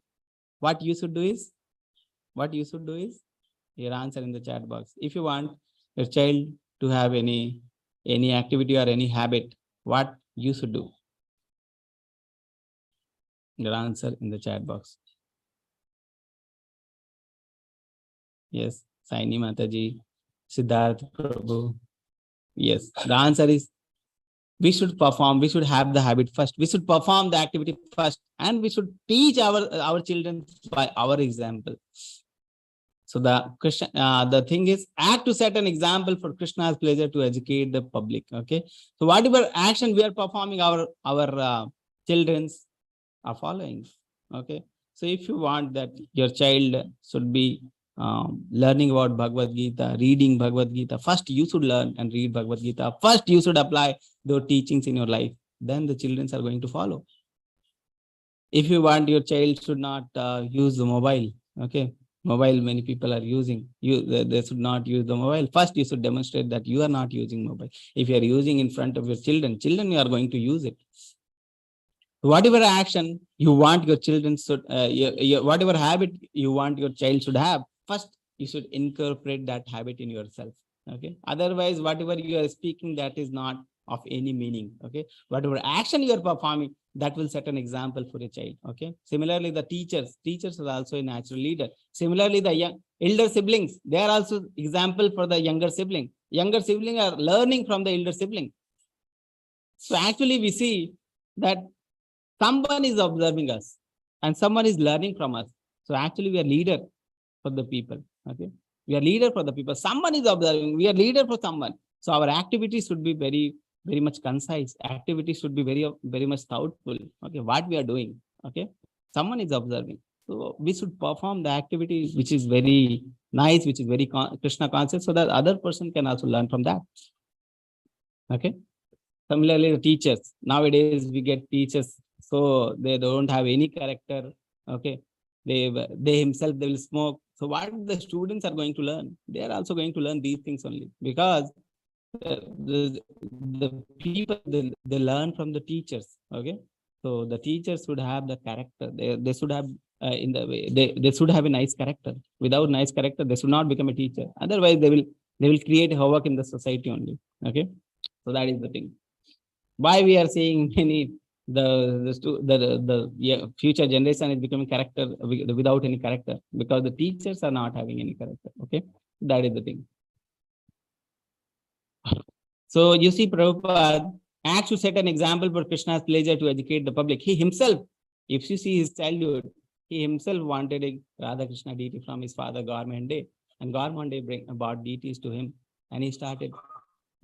what you should do is, your answer in the chat box. If you want your child to have any activity or any habit, what you should do? Your answer in the chat box. Yes, Saini Mataji, Siddharth Prabhu. Yes, the answer is we should perform, we should have the habit first, we should perform the activity first, and we should teach our children by our example. So the thing is, act to set an example for Krishna's pleasure to educate the public. Okay, so whatever action we are performing, our children's are following. Okay, so if you want that your child should be learning about Bhagavad Gita, reading Bhagavad Gita, first you should learn and read Bhagavad Gita. First you should apply those teachings in your life. Then the children are going to follow. If you want your child should not use the mobile, okay, mobile many people are using, they should not use the mobile. First you should demonstrate that you are not using mobile. If you are using in front of your children you are going to use it. Whatever action you want your children should, whatever habit you want your child should have, first you should incorporate that habit in yourself. Okay, otherwise whatever you are speaking, that is not of any meaning. Okay, whatever action you are performing, that will set an example for a child. Okay, similarly the teachers are also a natural leader. Similarly the elder siblings, they are also example for the younger sibling. Younger sibling are learning from the elder sibling. So actually we see that someone is observing us and someone is learning from us. So actually we are leader for the people. Okay, we are leader for the people. Someone is observing, we are leader for someone. So our activities should be very much concise. Activities should be very much thoughtful. Okay, what we are doing. Okay, someone is observing, so we should perform the activity which is very nice, which is very Krishna conscious, so that other person can also learn from that. Okay, similarly the teachers, nowadays we get teachers, so they don't have any character. Okay, they himself, they will smoke. So what the students are going to learn? They are also going to learn these things only, because the people, they learn from the teachers. Okay, so the teachers should have the character. They should have in the way they should have a nice character. Without nice character, they should not become a teacher. Otherwise they will create havoc in the society only. Okay, so that is the thing. Why we are seeing many the future generation is becoming character without any character, because the teachers are not having any character. Okay, that is the thing. So you see, Prabhupada acts to set an example for Krishna's pleasure to educate the public. He himself, if you see his childhood, he himself wanted a Radha Krishna deity from his father Garman Day, and Garman Day brought deities to him, and he started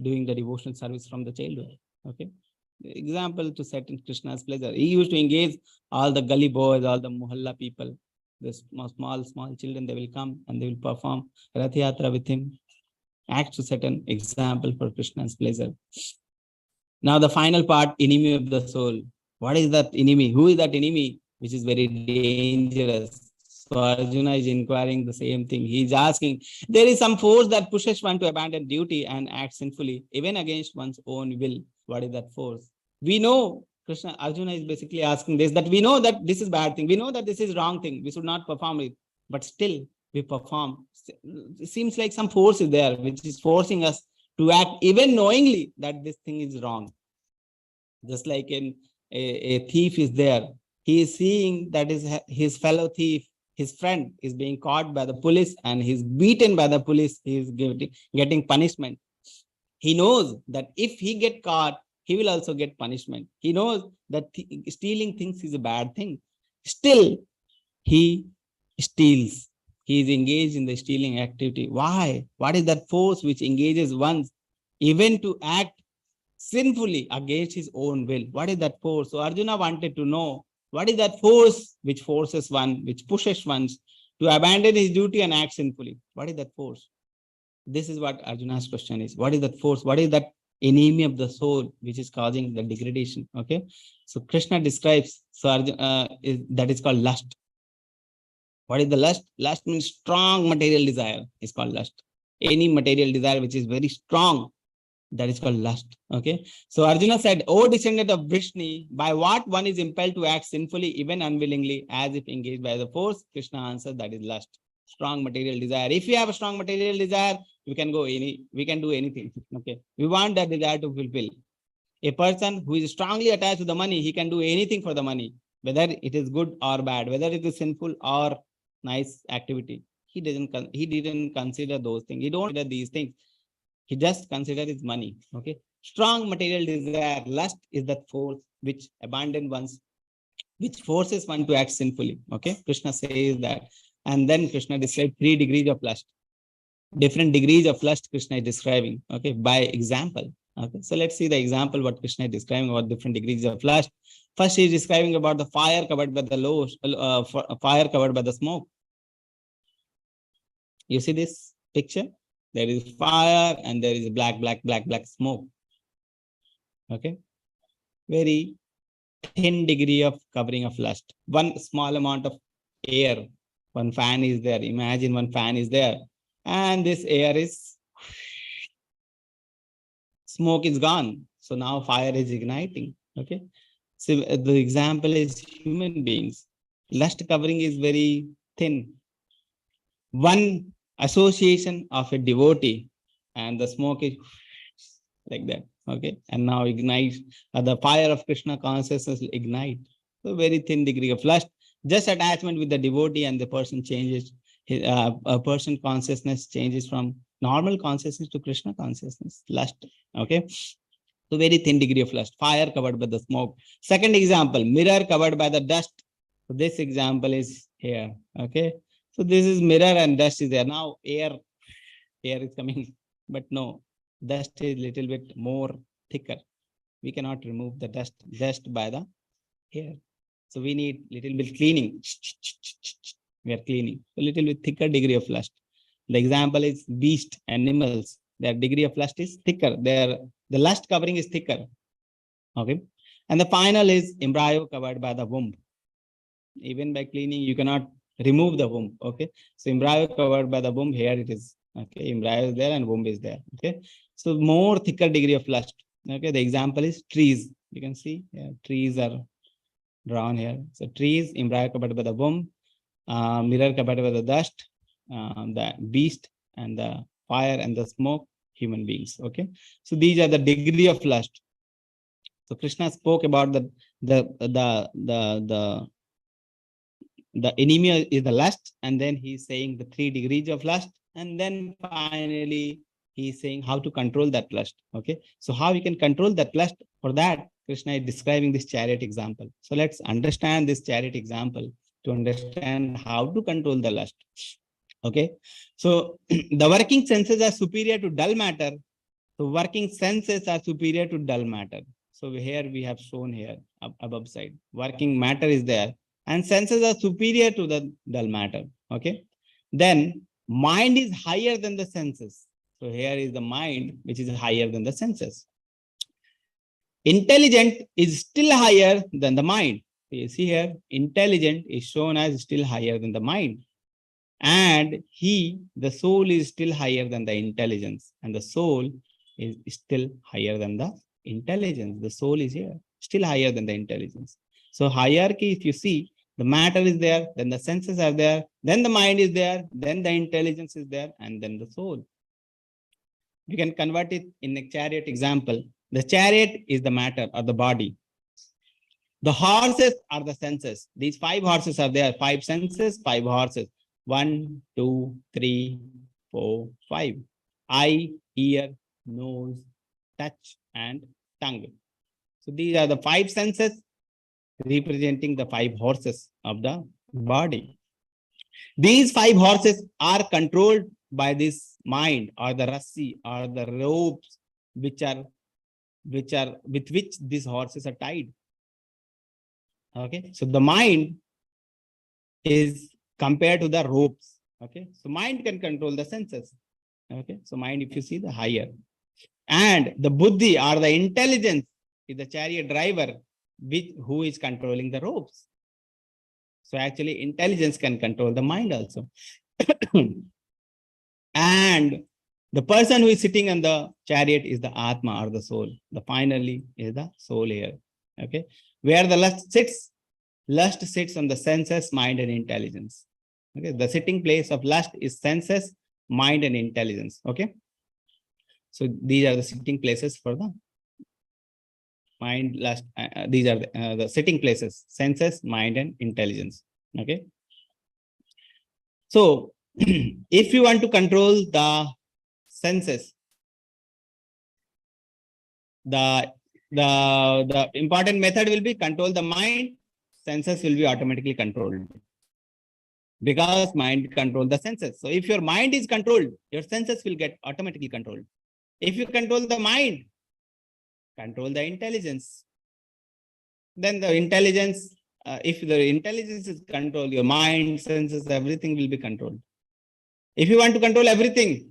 doing the devotional service from the childhood. Okay, Example to set in Krishna's pleasure. He used to engage all the gully boys, all the mohalla people, the small children, they will come and they will perform Rath Yatra with him. Act to set an example for Krishna's pleasure. Now the final part, enemy of the soul. What is that enemy? Who is that enemy? Which is very dangerous. So Arjuna is inquiring the same thing. He is asking, there is some force that pushes one to abandon duty and act sinfully, even against one's own will. What is that force? We know, Arjuna is basically asking this, that we know that this is bad thing. We know that this is wrong thing. We should not perform it. But still we perform. It seems like some force is there, which is forcing us to act even knowingly that this thing is wrong. Just like a thief is there. He is seeing that his fellow thief, his friend, is being caught by the police and he's beaten by the police. He is getting punishment. He knows that if he get caught, he will also get punishment. He knows that stealing things is a bad thing. Still, he steals. He is engaged in the stealing activity. Why? What is that force which engages one even to act sinfully against his own will? What is that force? So Arjuna wanted to know, what is that force which forces one, which pushes one to abandon his duty and act sinfully? What is that force? This is what Arjuna's question is. What is that force? What is that enemy of the soul which is causing the degradation? Okay. So Krishna describes, so Arjuna, that is called lust. What is the lust? Lust means strong material desire. It's called lust. Any material desire which is very strong, that is called lust. Okay. So Arjuna said, O descendant of Vrishni, by what one is impelled to act sinfully, even unwillingly, as if engaged by the force? Krishna answered, that is lust. Strong material desire. If you have a strong material desire, we can do anything. Okay. We want that desire to fulfill. A person who is strongly attached to the money, he can do anything for the money, whether it is good or bad, whether it is sinful or nice activity. He didn't consider those things. He don't consider these things. He just considers his money. Okay. Strong material desire, lust, is that force which abandons one's, which forces one to act sinfully. Okay. Krishna says that. And then Krishna described 3 degrees of lust. Different degrees of lust Krishna is describing. Okay. By example. Okay. So let's see the example what Krishna is describing about different degrees of lust. First, he is describing about the fire covered by the fire covered by the smoke. You see this picture? There is fire and there is black smoke. Okay. Very thin degree of covering of lust. One small amount of air. One fan is there. Imagine one fan is there. And this air is, smoke is gone. So now fire is igniting. Okay. So the example is human beings. Lust covering is very thin. One association of a devotee and the smoke is like that. Okay. And now ignite, the fire of Krishna consciousness will ignite. So very thin degree of lust. Just attachment with the devotee and the person changes. A person consciousness changes from normal consciousness to Krishna consciousness. Lust. Okay. So very thin degree of lust. Fire covered by the smoke. Second example, mirror covered by the dust. So this example is here. Okay. So this is mirror and dust is there. Now air is coming, but no, dust is little bit more thicker. We cannot remove the dust just by the air. So we need little bit cleaning. We are cleaning. A little bit thicker degree of lust. The example is beast, animals. Their degree of lust is thicker. The lust covering is thicker. Okay. And the final is embryo covered by the womb. Even by cleaning, you cannot remove the womb. Okay. So embryo covered by the womb, here it is. Okay. Embryo is there and womb is there. Okay. So more thicker degree of lust. Okay. The example is trees. You can see trees are drawn here. So trees, embryo covered by the womb, mirror covered by the dust, the beast and the fire and the smoke, human beings. Okay. So these are the degree of lust. So Krishna spoke about the enemy is the lust, and then he's saying the 3 degrees of lust, and then finally he's saying how to control that lust. Okay. So how we can control that lust? For that, Krishna is describing this chariot example. So let's understand this chariot example to understand how to control the lust. Okay. So the working senses are superior to dull matter. So working senses are superior to dull matter. So here we have shown here above side. Working matter is there, and senses are superior to the dull matter. Okay. Then mind is higher than the senses. So here is the mind, which is higher than the senses. Intelligent is still higher than the mind. You see here, intelligent is shown as still higher than the mind. And the soul is still higher than the intelligence. And the soul is still higher than the intelligence. The soul is here, still higher than the intelligence. So hierarchy, if you see, the matter is there, then the senses are there, then the mind is there, then the intelligence is there, and then the soul. You can convert it in a chariot example. The chariot is the matter or the body. The horses are the senses. These 5 horses are there. 5 senses, 5 horses. 1, 2, 3, 4, 5. Eye, ear, nose, touch, and tongue. So these are the 5 senses representing the 5 horses of the body. These 5 horses are controlled by this mind or the rassi or the ropes with which these horses are tied. Okay, so the mind is compared to the ropes. Okay, so mind can control the senses. Okay, so mind, if you see, the higher, and the buddhi or the intelligence is the chariot driver, who is controlling the ropes. So actually, intelligence can control the mind also. And the person who is sitting on the chariot is the Atma or the soul. The finally is the soul here. Okay, where the lust sits on the senses, mind, and intelligence. Okay, the sitting place of lust is senses, mind, and intelligence. Okay, so these are the sitting places for the mind, lust. These are the sitting places: senses, mind, and intelligence. Okay, so if you want to control the senses, the important method will be control the mind. Senses will be automatically controlled because mind controls the senses. So if your mind is controlled, your senses will get automatically controlled. If you control the mind, control the intelligence. Then the intelligence, if the intelligence is controlled, your mind, senses, everything will be controlled. If you want to control everything,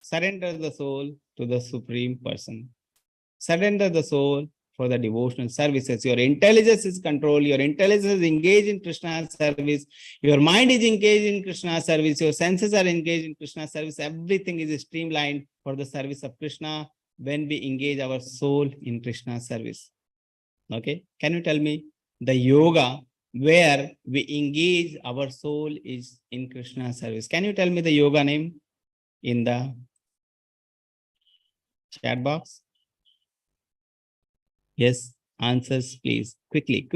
surrender the soul to the Supreme Person. Surrender the soul for the devotional services. Your intelligence is controlled. Your intelligence is engaged in Krishna's service. Your mind is engaged in Krishna's service. Your senses are engaged in Krishna's service. Everything is streamlined for the service of Krishna when we engage our soul in Krishna's service. Okay. Can you tell me the yoga where we engage our soul is in Krishna's service? Can you tell me the yoga name in the chat box? Yes, answers, please. Quickly.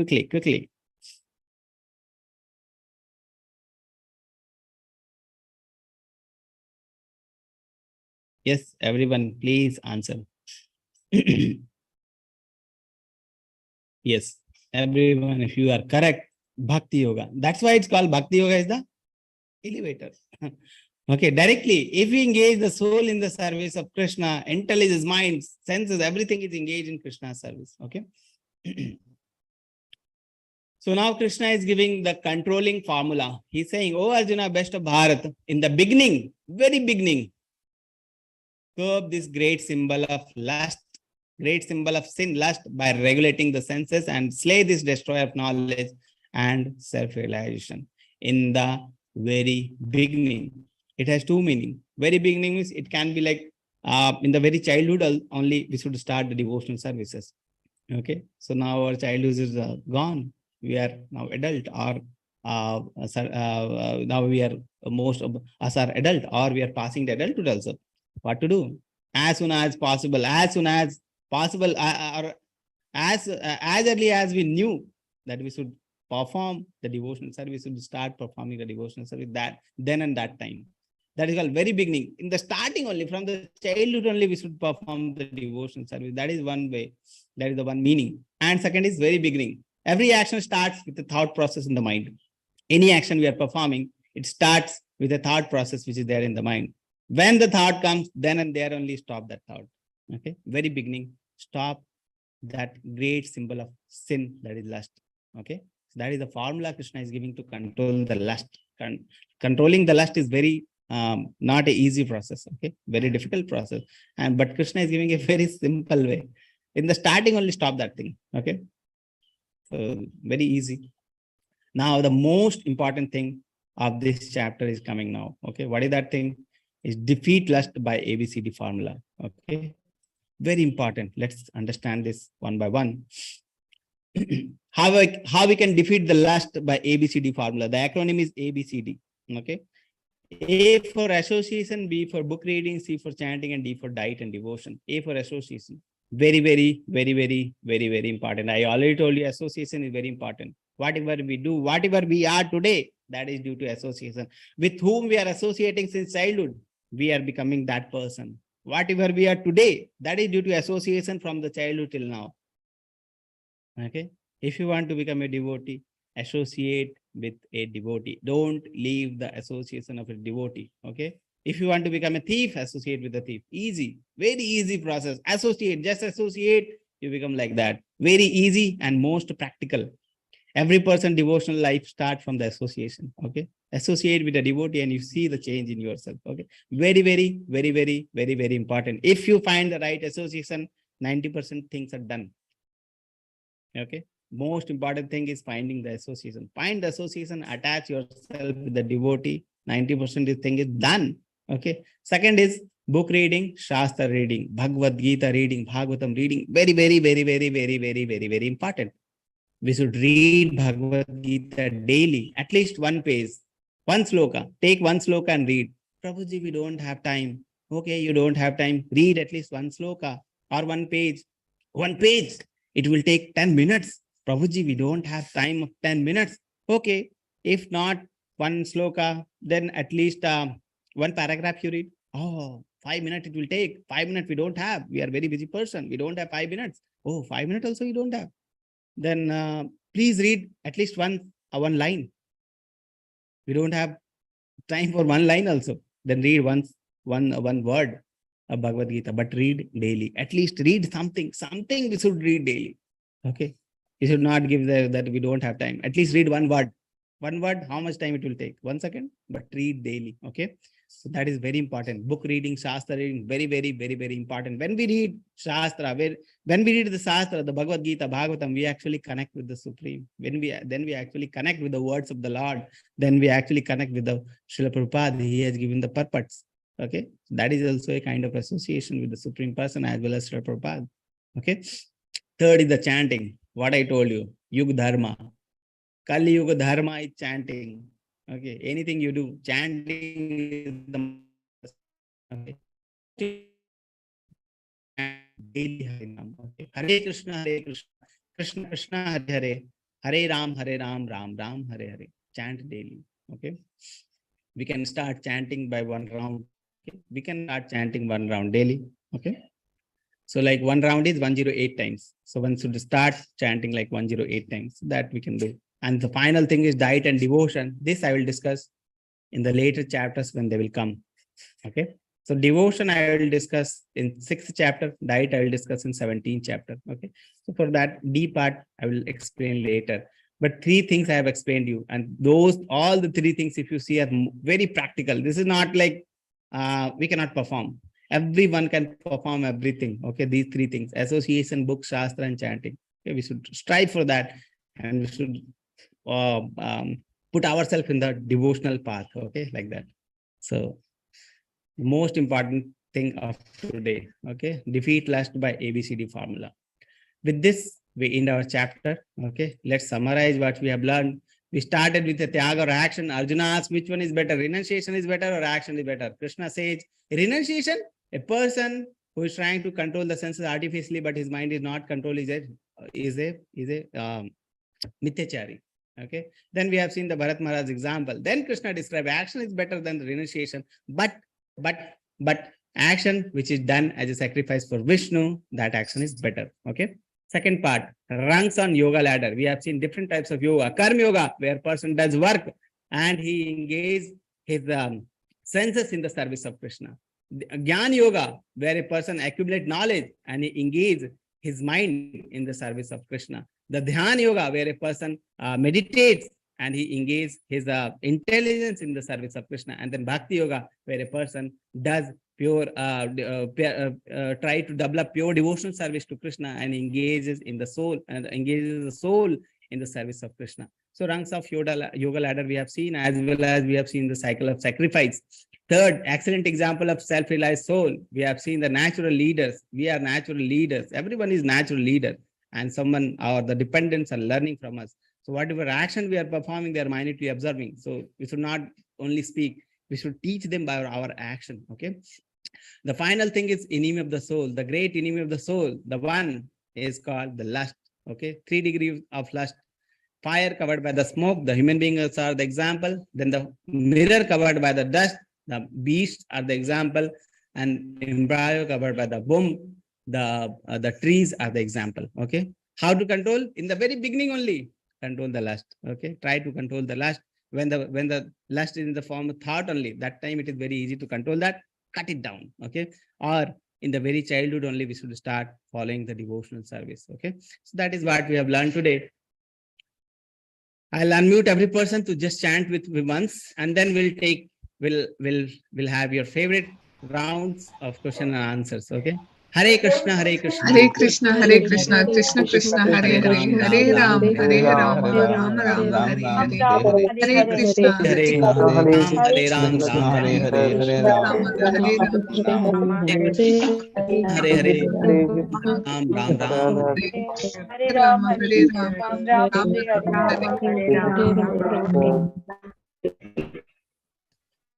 Yes, everyone, please answer. Yes, everyone, if you are correct, Bhakti Yoga. That's why it's called Bhakti Yoga is the elevator. Okay, directly, if we engage the soul in the service of Krishna, intelligence, mind, senses, everything is engaged in Krishna's service. Okay. So now Krishna is giving the controlling formula. He's saying, oh Arjuna, best of Bharat, in the beginning, very beginning, curb this great symbol of lust, great symbol of sin, lust, by regulating the senses, and slay this destroyer of knowledge and self-realization. In the very beginning, it has 2 meanings. Very beginning means it can be like in the very childhood only we should start the devotional services. Okay, so now our childhood is gone. We are now adult, or now we are most of us are adult, or we are passing the adulthood also. What to do? As soon as possible, or as early as we knew that we should perform the devotional service, we should start performing the devotional service then and that time. That is called very beginning. In the starting only, from the childhood only, we should perform the devotional service. That is one way. That is the one meaning. And second is very beginning. Every action starts with the thought process in the mind. Any action we are performing, it starts with a thought process which is there in the mind. When the thought comes, then and there only stop that thought. Okay, very beginning, stop that great symbol of sin, that is lust. Okay. So that is the formula Krishna is giving to control the lust. Controlling the lust is very not an easy process. Okay. Very difficult process. But Krishna is giving a very simple way. In the starting, only stop that thing. Okay. So very easy. Now, the most important thing of this chapter is coming now. Okay. What is that thing? Is defeat lust by ABCD formula. Okay. Very important. Let's understand this one by one. how we can defeat the lust by ABCD formula. The acronym is ABCD. Okay. A for association, B for book reading, C for chanting, and D for diet and devotion. A for association. Very, very, very, very, very, very important. I already told you association is very important. Whatever we do, whatever we are today, that is due to association. With whom we are associating since childhood, we are becoming that person. Whatever we are today, that is due to association from the childhood till now. Okay. If you want to become a devotee, associate with a devotee. Don't leave the association of a devotee. Okay. If you want to become a thief, associate with a thief. Easy, very easy process. Associate, just associate, you become like that. Very easy and most practical. Every person devotional life start from the association. Okay. Associate with a devotee and you see the change in yourself. Okay. Very, very, very, very, very, very important. If you find the right association, 90% things are done. Okay. Most important thing is finding the association. Find the association, attach yourself with the devotee. 90% of the thing is done. Okay. Second is book reading, Shastra reading, Bhagavad Gita reading, Bhagavatam reading. Very, very, very, very, very, very, very, very important. We should read Bhagavad Gita daily, at least one page, one sloka. Take one sloka and read. Prabhuji, we don't have time. Okay, you don't have time. Read at least one sloka or one page. One page. It will take 10 minutes. Prabhuji, we don't have time of 10 minutes. Okay, if not one sloka, then at least one paragraph you read. Oh, 5 minutes it will take. 5 minutes we don't have. We are very busy person. We don't have 5 minutes. Oh, 5 minutes also you don't have. Then please read at least one line. We don't have time for one line also. Then read one word of Bhagavad Gita, but read daily. At least read something. Something we should read daily. Okay. You should not give that we don't have time. At least read one word. One word, how much time it will take? 1 second, but read daily. Okay. So that is very important. Book reading, Shastra reading, very, very, very, very important. When we read Shastra, when we read the Shastra, the Bhagavad Gita, Bhagavatam, we actually connect with the Supreme. Then we actually connect with the words of the Lord. Then we actually connect with the Srila Prabhupada. He has given the purpose. Okay. That is also a kind of association with the Supreme Person as well as Srila Prabhupada. Okay. Third is the chanting. What I told you, Yuga Dharma. Kali Yuga Dharma is chanting. Okay, anything you do, chanting is the okay. Daily Harinam. Okay. Hare Krishna, Krishna Krishna, Hare Hare, Hare Ram, Ram Ram, Hare Hare. Chant daily. Okay. We can start chanting by one round. Okay. We can start chanting one round daily. Okay. So like one round is 108 times. So one should start chanting like 108 times. That we can do. And the final thing is diet and devotion. This I will discuss in the later chapters when they will come. Okay. So devotion I will discuss in 6th chapter. Diet I will discuss in 17th chapter. Okay. So for that D part, I will explain later. But 3 things I have explained you. And all the 3 things, if you see, are very practical. This is not like we cannot perform. Everyone can perform everything. Okay. These 3 things: association, book, Shastra, and chanting. Okay. We should strive for that. And we should put ourselves in the devotional path. Okay. Like that. So most important thing of today. Okay. Defeat lust by ABCD formula. With this, we end our chapter. Okay. Let's summarize what we have learned. We started with a tyaga or action. Arjuna asked which one is better, renunciation is better or action is better. Krishna says renunciation, a person who is trying to control the senses artificially, but his mind is not controlled, is a mithyachari. Okay. Then we have seen the Bharat Maharaj example. Then Krishna described action is better than the renunciation, but action which is done as a sacrifice for Vishnu, that action is better. Okay. Second part, rungs on yoga ladder. We have seen different types of yoga. Karma yoga, where a person does work and he engages his senses in the service of Krishna. Jnana yoga, where a person accumulates knowledge and he engages his mind in the service of Krishna. The Dhyana Yoga, where a person meditates and he engages his intelligence in the service of Krishna. And then Bhakti Yoga, where a person does pure, try to develop pure devotional service to Krishna and engages in the soul and engages the soul in the service of Krishna. So ranks of yoga ladder we have seen, as well as we have seen the cycle of sacrifice. Third, excellent example of self-realized soul. We have seen the natural leaders. We are natural leaders. Everyone is natural leader, and someone or the dependents are learning from us. So whatever action we are performing, they are minutely observing. So we should not only speak, we should teach them by our action. Okay. The final thing is enemy of the soul. The great enemy of the soul, the one is called the lust. Okay. 3 degrees of lust. Fire covered by the smoke, the human beings are the example. Then the mirror covered by the dust, the beasts are the example, and embryo covered by the womb, the trees are the example. Okay. How to control? In the very beginning only, control the lust. Okay. Try to control the lust. When the lust is in the form of thought only, that time it is very easy to control that. Cut it down. Okay. Or in the very childhood only, we should start following the devotional service. Okay. So that is what we have learned today. I'll unmute every person to just chant with me once, and then we'll have your favorite rounds of question and answers. Okay. Hare Krishna, Hare Krishna. Hare Krishna, Hare Krishna, Krishna Krishna, Hare Hare, Hare Ram, Hare Ram, Ram Ram, Hare Hare. Hare Krishna, Hare Hare Ram, Hare Ram, Krishna, Ram Hare Ram. Hare, Hare Ram, Hare Ram, Hare Hare, Ram Ram Ram. Hare Ram, Hare Ram, Ram Ram,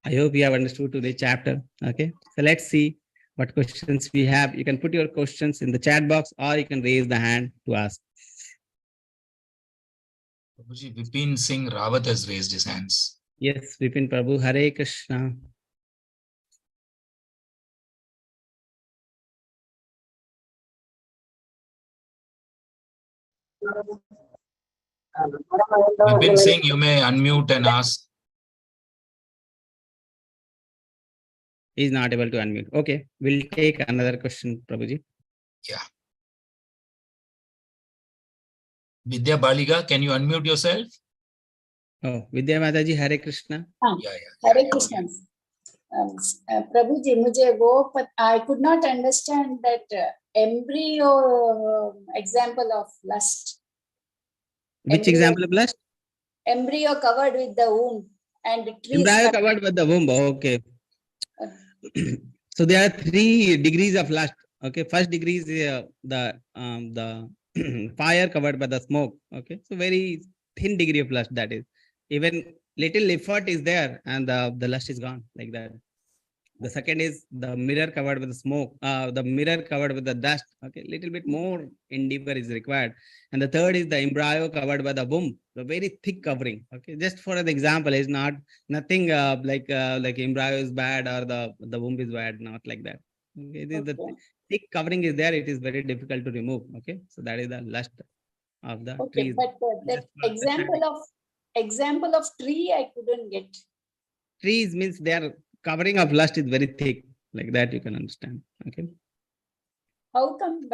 I hope you have understood today's chapter. Okay. So let's see what questions we have. You can put your questions in the chat box, or you can raise the hand to ask. Prabhuji, Vipin Singh Rawat has raised his hands. Yes, Vipin Prabhu, Hare Krishna. Vipin Singh, you may unmute and ask. He's not able to unmute. Okay, we'll take another question, Prabhuji. Yeah. Vidya Baliga, can you unmute yourself? Oh, Vidya Mataji, Hare Krishna. Yeah. Hare Krishna. Prabhuji, I could not understand that embryo example of lust. Which example of lust? Embryo covered with the womb and trees. Embryo covered with the womb. Okay. So there are 3 degrees of lust. Okay. First degree is the fire covered by the smoke. Okay. So very thin degree of lust, that is. Even little effort is there and the lust is gone, like that. The second is the mirror covered with the smoke, the mirror covered with the dust. Okay, little bit more endeavor is required. And the third is the embryo covered by the womb, the very thick covering. Okay, just for an example, is not nothing like embryo is bad or the womb is bad, not like that. Okay, the thick covering is there. It is very difficult to remove. Okay, so that is the lust of the trees. But that example of tree I couldn't get. Trees means their covering of lust is very thick, like that you can understand. Okay. How come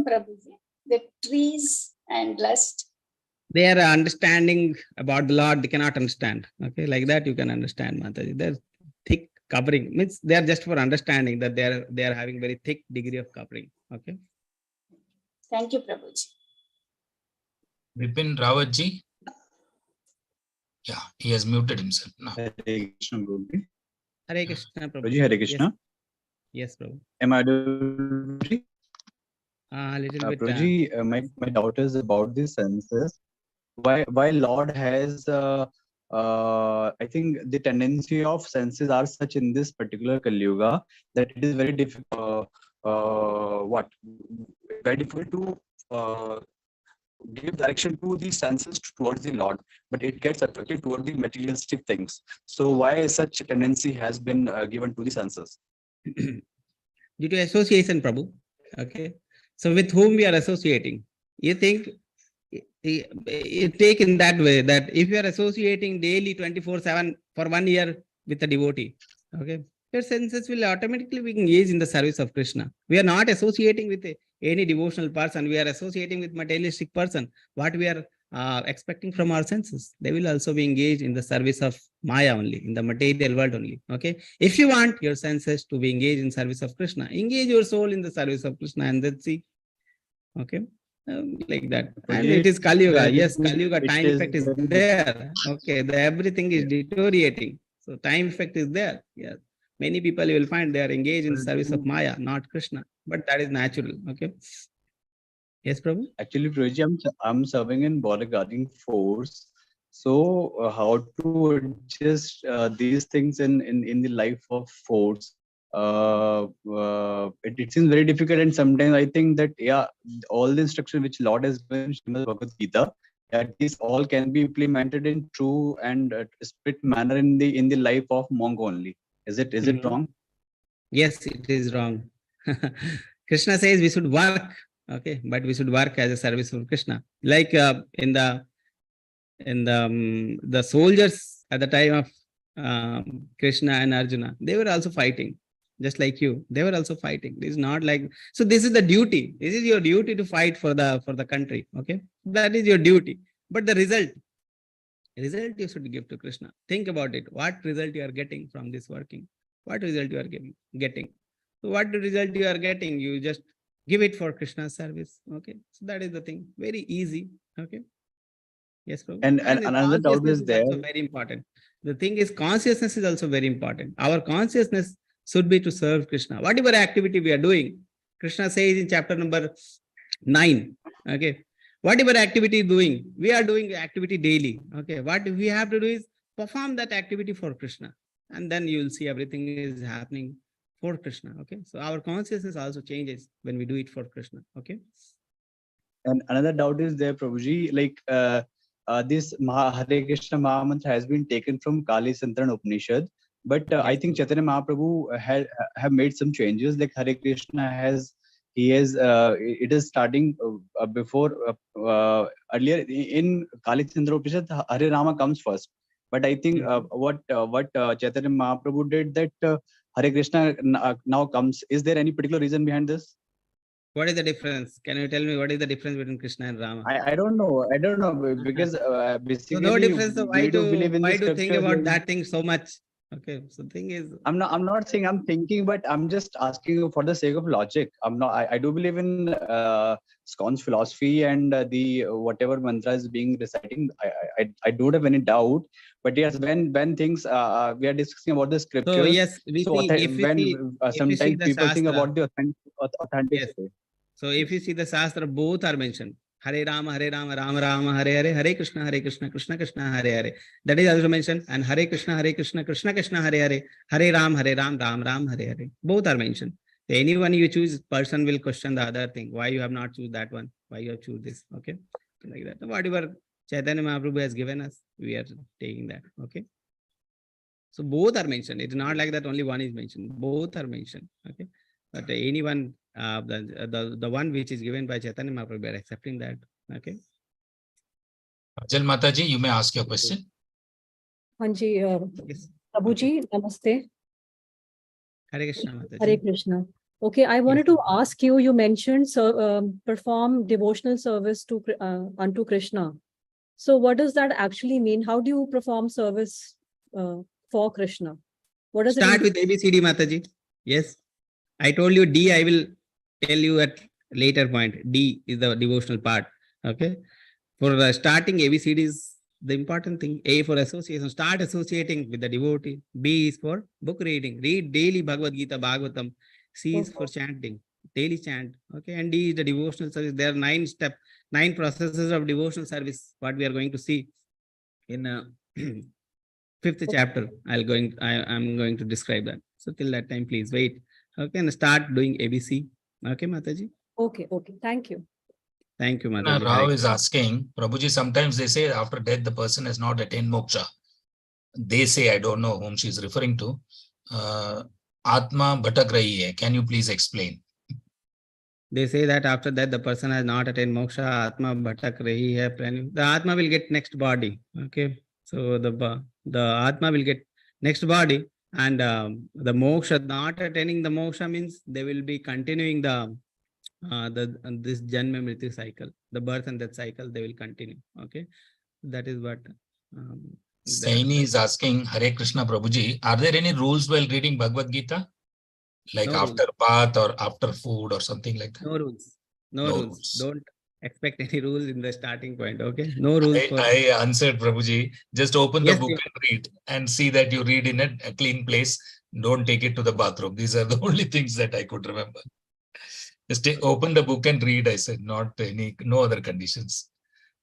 Prabhuji? The trees and lust. They are understanding about the Lord, they cannot understand. Okay, like that you can understand, Mataji. There's thick covering, means they are just for understanding that they are having very thick degree of covering. Okay. Thank you, Prabhuji. Vipin Rawatji. Yeah, he has muted himself now. Hare Krishna, Prabhuji. Hare Krishna, Prabhu. Prabhuji, Hare Krishna. Yes, Prabhu. Am I audible? A little bit. Prabhuji, my doubt is about the senses. Why Lord has, I think the tendency of senses are such in this particular Kali Yuga that it is very difficult. Very difficult to give direction to the senses towards the Lord, but it gets affected toward the materialistic things. So why such a tendency has been given to the senses? Due to association, Prabhu. Okay. So with whom we are associating? You think, you take in that way that if you are associating daily 24/7 for 1 year with a devotee, okay, your senses will automatically be engaged in the service of Krishna. We are not associating with any devotional person, we are associating with materialistic person, what we are expecting from our senses, they will also be engaged in the service of Maya only, in the material world only. Okay. If you want your senses to be engaged in service of Krishna, engage your soul in the service of Krishna and then see. Okay. Like that. And it is Kali Yuga. Yes, Kali Yuga, time effect is there. Okay. Everything is deteriorating. So time effect is there. Yes. Many people you will find they are engaged in the service of Maya, not Krishna. But that is natural. Okay. Yes, Prabhu. Actually, Prabhuji, I'm serving in border guarding force. So how to adjust these things in the life of force? It seems very difficult, and sometimes I think that all the instruction which Lord has given in Srimad Bhagavad Gita, these all can be implemented in true and strict manner in the life of monk only. Is it wrong? Yes, it is wrong. Krishna says we should work, okay, but we should work as a service for Krishna. Like in the soldiers at the time of Krishna and Arjuna, they were also fighting, just like you. They were also fighting. This is not like, so this is the duty. This is your duty to fight for the country. Okay, that is your duty. But the result you should give to Krishna. Think about it. What result you are getting from this working? What result you are getting? So what the result you are getting? You just give it for Krishna's service. Okay. So that is the thing. Very easy. Okay. Yes, Prabhu. And another doubt is there. Also very important. The thing is, consciousness is also very important. Our consciousness should be to serve Krishna. Whatever activity we are doing, Krishna says in chapter number 9. Okay. Whatever activity doing, we are doing activity daily. Okay. What we have to do is perform that activity for Krishna. And then you will see everything is happening for Krishna. Okay. So our consciousness also changes when we do it for Krishna. Okay. And another doubt is there, Prabhuji, like this Hare Krishna Mahamantra has been taken from Kali Santran Upanishad, but I think Chaitanya Mahaprabhu have made some changes. Like Hare Krishna it is starting before earlier in Kali Santran Upanishad, Hare Rama comes first. But I think what Chaitanya Mahaprabhu did, that Hare Krishna now comes. Is there any particular reason behind this? What is the difference? Can you tell me what is the difference between Krishna and Rama? I don't know. Because basically, so no difference. So why to think about that thing so much? Okay. So the thing is, I'm not saying I'm thinking, but I'm just asking you for the sake of logic. I do believe in ISKCON's philosophy and the whatever mantra is being reciting. I don't have any doubt. But yes, when things we are discussing about the scriptures. So yes, sometimes people think about the authenticity. Yes. So if you see the Shastra, both are mentioned. Hare Rama, Rama Rama, Hare Hare, Hare Krishna, Krishna Krishna, Hare Hare. That is also mentioned. And Hare Krishna, Krishna Krishna, Hare Hare, Hare Ram, Ram, Hare Hare. Both are mentioned. So anyone you choose, person will question the other thing. Why you have not choose that one? Why you have choose this? Okay, like that. So whatever Chaitanya Mahaprabhu has given us, we are taking that. Okay. So both are mentioned. It's not like that only one is mentioned. Both are mentioned. Okay. But anyone, the one which is given by Chaitanya Mahaprabhu, we are accepting that. Okay. Ajal Mataji, you may ask your question. Hanji, Yes. Prabhuji, namaste. Hare Krishna Mataji. Hare Krishna. Okay, I wanted to ask you, you mentioned perform devotional service to unto Krishna. So what does that actually mean? How do you perform service for Krishna? What does Start it with ABCD, Mataji. Yes. I told you D, I will tell you at later point. D is the devotional part. Okay. For starting, ABCD is the important thing. A for association. Start associating with the devotee. B is for book reading. Read daily Bhagavad Gita, Bhagavatam. C is for chanting. Daily chant. Okay. And D is the devotional service. There are 9 processes of devotional service. What we are going to see in 5th chapter. I'm going to describe that. So till that time, please wait. Okay, and start doing ABC. Okay, Mataji. Okay. Thank you. Thank you, Mataji. Rao is asking, Prabhuji, sometimes they say after death, the person has not attained moksha. They say, I don't know whom she is referring to. Atma bhatak rahi hai. Can you please explain? They say that after that, the person has not attained moksha. Atma bhatak rahi hai. The Atma will get next body. Okay. So the Atma will get next body. And the moksha, not attaining the moksha means they will be continuing the this Janma Mrityu cycle, the birth and death cycle, they will continue. Okay, that is what. Saini is asking, Hare Krishna Prabhuji, are there any rules while reading Bhagavad Gita? Like No after bath or after food or something like that? No rules. No, No rules. rules. Don't expect any rules in the starting point. Okay, no rules for. I answered Prabhuji, just open the Yes, book you- and read and see that you read in a clean place. Don't take it to the bathroom. These are the only things that I could remember. Just open the book and read, I said, not no other conditions.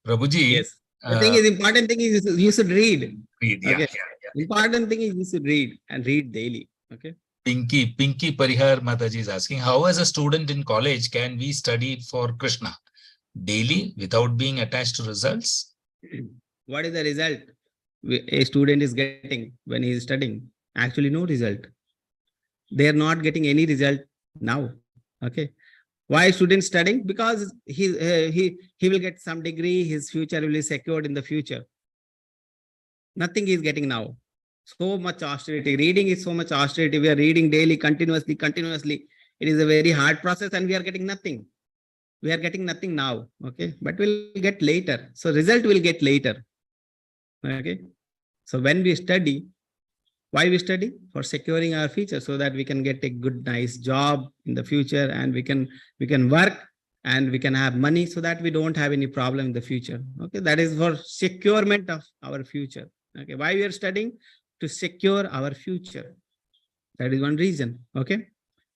Prabhuji, Yes. The thing is, important thing is you should read. read. Yeah, Okay. yeah. Important thing is you should read and read daily. Okay. Pinky Parihar Mataji is asking, how as a student in college can we study for Krishna daily without being attached to results? What is the result a student is getting when he is studying? Actually, no result. They are not getting any result now. Okay. Why students studying? Because he will get some degree, his future will be secured in the future. Nothing he is getting now. So much austerity. Reading is so much austerity. We are reading daily, continuously. It is a very hard process and we are getting nothing. We are getting nothing now. Okay. But we'll get later. So result will get later. Okay. So when we study, why we study? For securing our future so that we can get a good, nice job in the future and we can work and we can have money so that we don't have any problem in the future. Okay. That is for securement of our future. Okay. Why we are studying? To secure our future. That is one reason. Okay.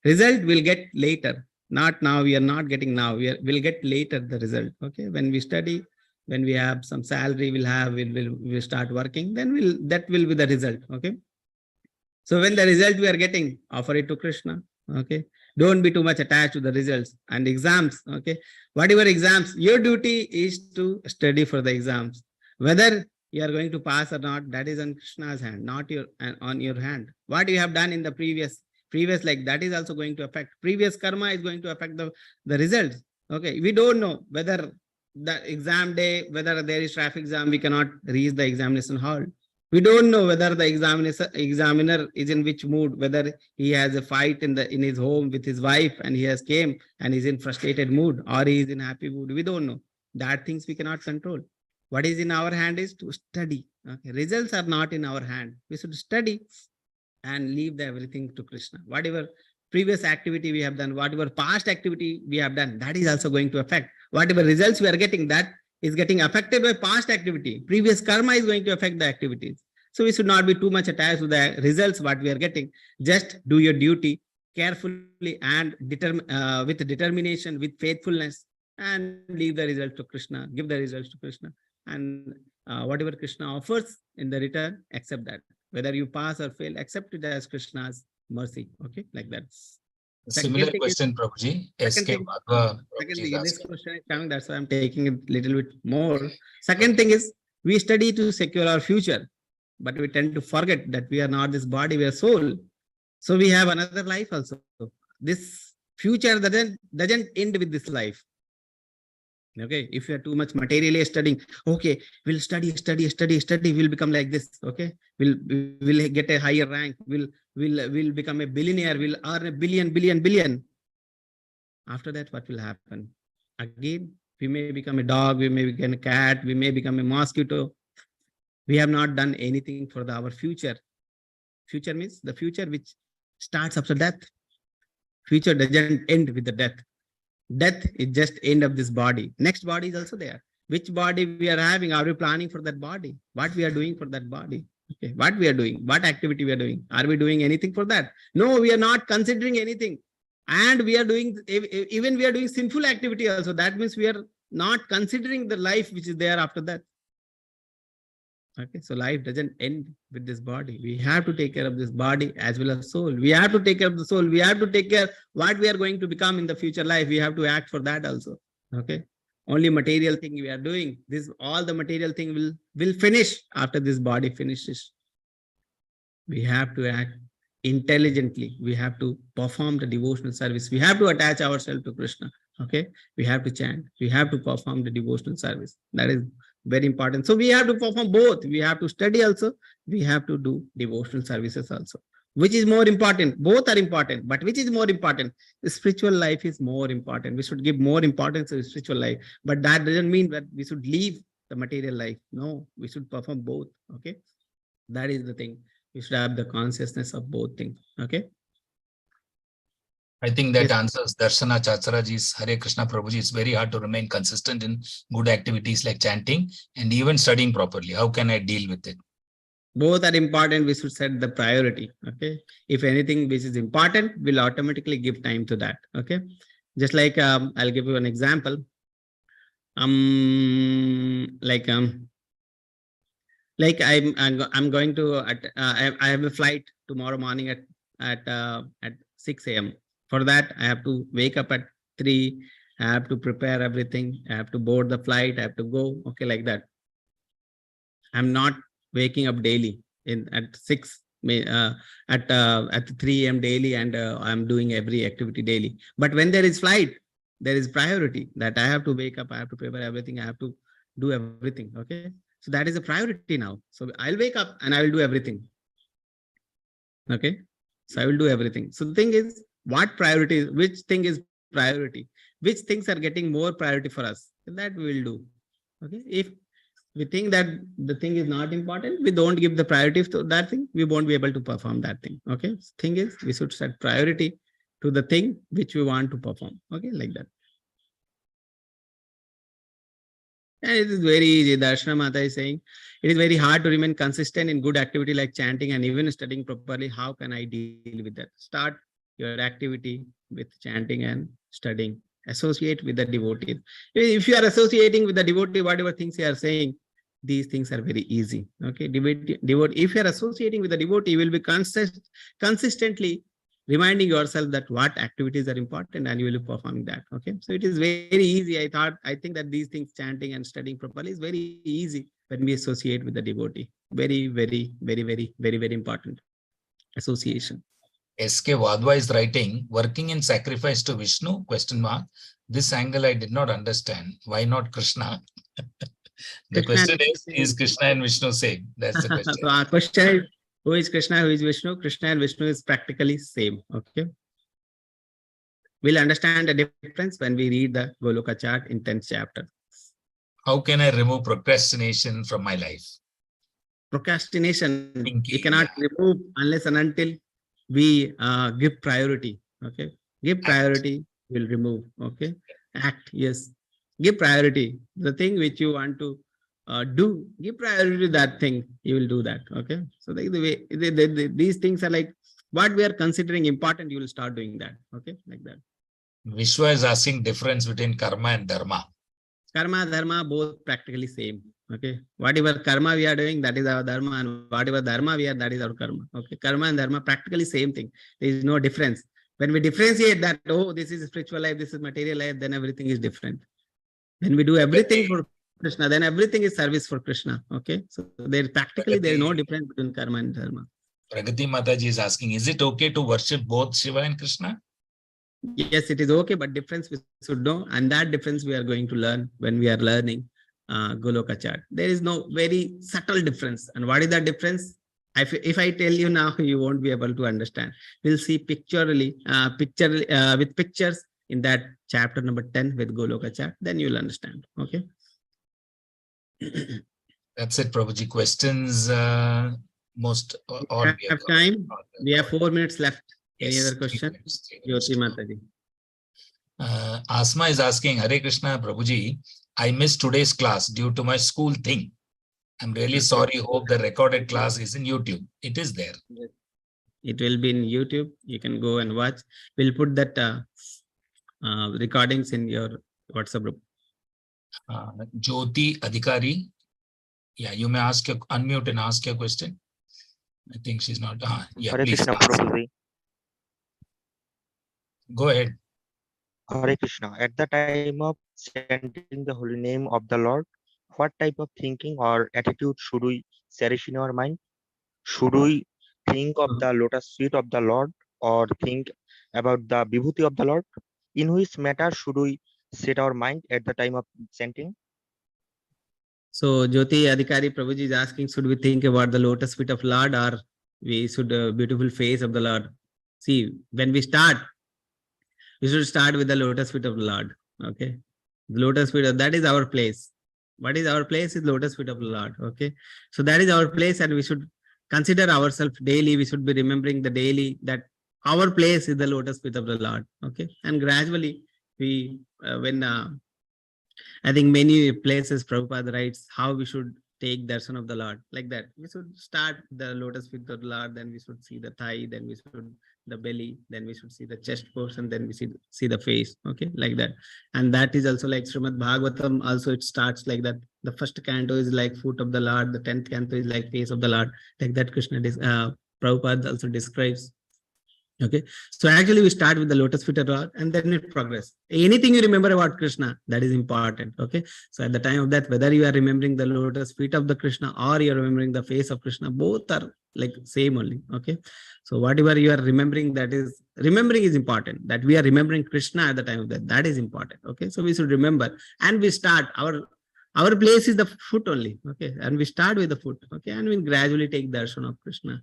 Result will get later. Not now. We are not getting now. We'll get later the result. Okay. When we study, when we have some salary, we'll start working, then that will be the result. Okay. So when the result we are getting, offer it to Krishna. Okay. Don't be too much attached to the results and exams. Okay. Whatever exams, your duty is to study for the exams. Whether you are going to pass or not, that is on Krishna's hand, not on your hand. What you have done in the previous, like that is also going to affect. Previous karma is going to affect the results. Okay. We don't know whether the exam day, whether there is traffic jam, we cannot reach the examination hall. We don't know whether the examiner is in which mood, whether he has a fight in his home with his wife and he has came and is in frustrated mood or he is in happy mood. We don't know. That things we cannot control. What is in our hand is to study. Okay. Results are not in our hand. We should study and leave everything to Krishna. Whatever previous activity we have done, whatever past activity we have done, that is also going to affect. Whatever results we are getting, that is getting affected by past activity. Previous karma is going to affect the activities. So we should not be too much attached to the results what we are getting. Just do your duty carefully and with determination, with faithfulness, and leave the result to Krishna. Give the results to Krishna. And whatever Krishna offers in the return, accept that. Whether you pass or fail, accept it as Krishna's mercy. Okay, like that. Similar question, Prabhuji. SK Madhva. This question is coming, that's why I'm taking it a little bit more. Second thing is, we study to secure our future, but we tend to forget that we are not this body, we are soul. So we have another life also. This future doesn't end with this life. Okay, if you are too much materially studying, okay, we'll study, we'll become like this. Okay, we'll get a higher rank, we'll become a billionaire, we'll earn a billion. After that, what will happen? Again, we may become a dog, we may become a cat, we may become a mosquito. We have not done anything for our future. Future means the future which starts after death. Future doesn't end with the death. Death is just end of this body. Next body is also there. Which body we are having? Are we planning for that body? What we are doing for that body? Okay, what we are doing? What activity we are doing? Are we doing anything for that? No, we are not considering anything. And we are doing, even we are doing sinful activity also. That means we are not considering the life which is there after that. Okay, so life doesn't end with this body. We have to take care of this body as well as soul. We have to take care of the soul. We have to take care what we are going to become in the future life. We have to act for that also. Okay, only material thing we are doing. This all the material thing will finish after this body finishes. We have to act intelligently. We have to perform the devotional service. We have to attach ourselves to Krishna. Okay, we have to chant. We have to perform the devotional service. That is very important. So we have to perform both. We have to study also. We have to do devotional services also. Which is more important? Both are important, but which is more important? The spiritual life is more important. We should give more importance to the spiritual life, but that doesn't mean that we should leave the material life. No, we should perform both. Okay, that is the thing. We should have the consciousness of both things. Okay. I think that Yes. answers Darshana Chacharaji's Hare Krishna Prabhuji. It's very hard to remain consistent in good activities like chanting and even studying properly. How can I deal with it? Both are important. We should set the priority. Okay. If anything which is important, we'll automatically give time to that. Okay. Just like I'll give you an example. Like I'm going to I have a flight tomorrow morning at 6 a.m. For that, I have to wake up at 3. I have to prepare everything. I have to board the flight. I have to go. Okay, like that. I'm not waking up daily at 6 at 3 a.m. daily, and I'm doing every activity daily. But when there is flight, there is priority that I have to wake up. I have to prepare everything. I have to do everything. Okay. So that is a priority now. So I'll wake up and I will do everything. Okay. So I will do everything. So the thing is, what priority, which thing is priority? Which things are getting more priority for us? That we will do. Okay. If we think that the thing is not important, we don't give the priority to that thing, we won't be able to perform that thing. Okay. Thing is, we should set priority to the thing which we want to perform. Okay. Like that. And it is very easy. Darshana Mata is saying, it is very hard to remain consistent in good activity like chanting and even studying properly. How can I deal with that? Start your activity with chanting and studying. Associate with the devotee. If you are associating with the devotee, whatever things you are saying, these things are very easy. Okay, devotee. If you are associating with the devotee, you will be consistently reminding yourself that what activities are important, and you will be performing that. Okay, so it is very easy. I think that these things, chanting and studying properly, is very easy when we associate with the devotee. Very, very, very, very, very, very important association. S.K. Wadhwa is writing, working in sacrifice to Vishnu, ? This angle I did not understand. Why not Krishna? The question is Krishna and Vishnu same? That's the question. So our question is, who is Krishna, who is Vishnu? Krishna and Vishnu is practically same. Okay. We'll understand the difference when we read the Goloka chart in 10th chapter. How can I remove procrastination from my life? Procrastination, Thinking, you cannot remove unless and until we give priority. Okay. Give priority, we'll remove. Okay. Act, yes. Give priority. The thing which you want to do, give priority to that thing, you will do that. Okay. So the way these things are like what we are considering important, you will start doing that. Okay. Like that. Vishwa is asking difference between karma and dharma. Karma, dharma, both practically same. Okay. Whatever karma we are doing, that is our dharma, and whatever dharma we are, that is our karma. Okay. Karma and dharma practically same thing. There is no difference. When we differentiate that, oh, this is spiritual life, this is material life, then everything is different. When we do everything for Krishna, then everything is service for Krishna. Okay. So there practically there is no difference between karma and dharma. Pragati Mataji is asking, is it okay to worship both Shiva and Krishna? Yes, it is okay, but difference we should know, and that difference we are going to learn when we are learning Goloka chart. There is no very subtle difference. And what is that difference? If I tell you now, you won't be able to understand. We'll see with pictures in that chapter number 10 with Goloka chart, then you'll understand. Okay. That's it, Prabhuji. Questions, most all we have time. We have 4 minutes left. Yes. Any other question? Jyoti Mataji. Asma is asking, Hare Krishna, Prabhuji, I missed today's class due to my school thing. I'm really sorry. Hope the recorded class is in YouTube. It is there. It will be in YouTube. You can go and watch. We'll put that recordings in your WhatsApp group. Jyoti Adhikari. Yeah, you may ask your, unmute and ask your question. I think she's not. Yeah, Hare please Krishna, ask. Prabhuji. Go ahead. Hare Krishna. At the time of chanting the holy name of the Lord, what type of thinking or attitude should we cherish in our mind? Should we think of the lotus feet of the Lord or think about the vibhuti of the Lord? In which matter should we set our mind at the time of chanting? So Jyoti Adhikari Prabhuji is asking, should we think about the lotus feet of Lord or we should beautiful face of the Lord. See, when we start, we should start with the lotus feet of the Lord. Okay, the lotus feet of, that is our place. What is our place? Is lotus feet of the Lord. Okay, so that is our place, and we should consider ourselves daily. We should be remembering the daily that our place is the lotus feet of the Lord. Okay, and gradually we I think many places Prabhupada writes how we should take darshan of the Lord, like that. We should start the lotus feet of the Lord, then we should see the thigh, then we should the belly, then we should see the chest portion, then we see the face. Okay, like that. And that is also like Srimad Bhagavatam. Also, it starts like that. The first canto is like foot of the Lord. The 10th canto is like face of the Lord. Like that, Prabhupada also describes. Okay, so actually we start with the lotus feet of the Lord, and then it progress. Anything you remember about Krishna, that is important. Okay, so at the time of that, whether you are remembering the lotus feet of the Krishna or you're remembering the face of Krishna, both are like same only. Okay, so whatever you are remembering, that is remembering is important. That we are remembering Krishna at the time of that, that is important. Okay, so we should remember, and we start our place is the foot only. Okay, and we start with the foot. Okay, and we gradually take darshan of Krishna.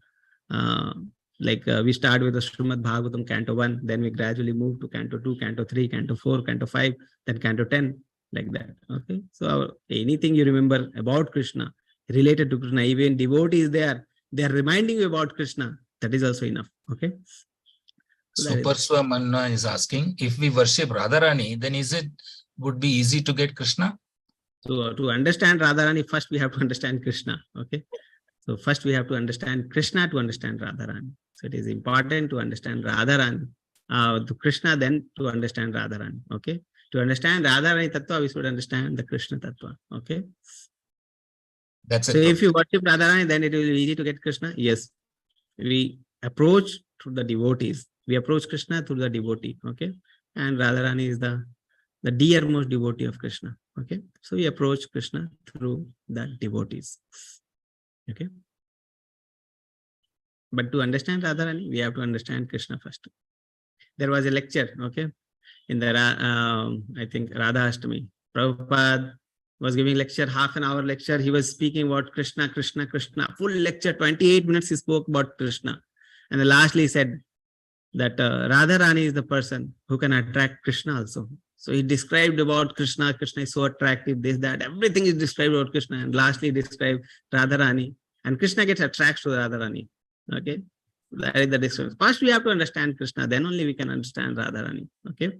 We start with the Srimad Bhagavatam Canto 1, then we gradually move to Canto 2, Canto 3, Canto 4, Canto 5, then Canto 10, like that. Okay, so anything you remember about Krishna, related to Krishna, even devotee is there, they are reminding you about Krishna, that is also enough. Okay. So Super Swamanna is asking, if we worship Radharani, then would be easy to get Krishna? So to understand Radharani, first we have to understand Krishna. Okay. So first we have to understand Krishna to understand Radharani. So it is important to understand Radharani, to Krishna, then to understand Radharani. Okay. To understand Radharani Tattva, we should understand the Krishna Tattva. Okay. That's it. So if you worship Radharani, then it will be easy to get Krishna. Yes. We approach through the devotees. We approach Krishna through the devotee. Okay. And Radharani is the dearmost devotee of Krishna. Okay. So we approach Krishna through the devotees. Okay. But to understand Radharani, we have to understand Krishna first. There was a lecture, okay, in the, I think, Radha Ashtami. Prabhupada was giving lecture, half an hour lecture. He was speaking about Krishna, Krishna, Krishna. Full lecture, 28 minutes he spoke about Krishna. And lastly he said that Radharani is the person who can attract Krishna also. So he described about Krishna. Krishna is so attractive, this, that, everything is described about Krishna. And lastly he described Radharani. And Krishna gets attracted to Radharani. Okay, that is the description. First, we have to understand Krishna, then only we can understand Radharani. Okay.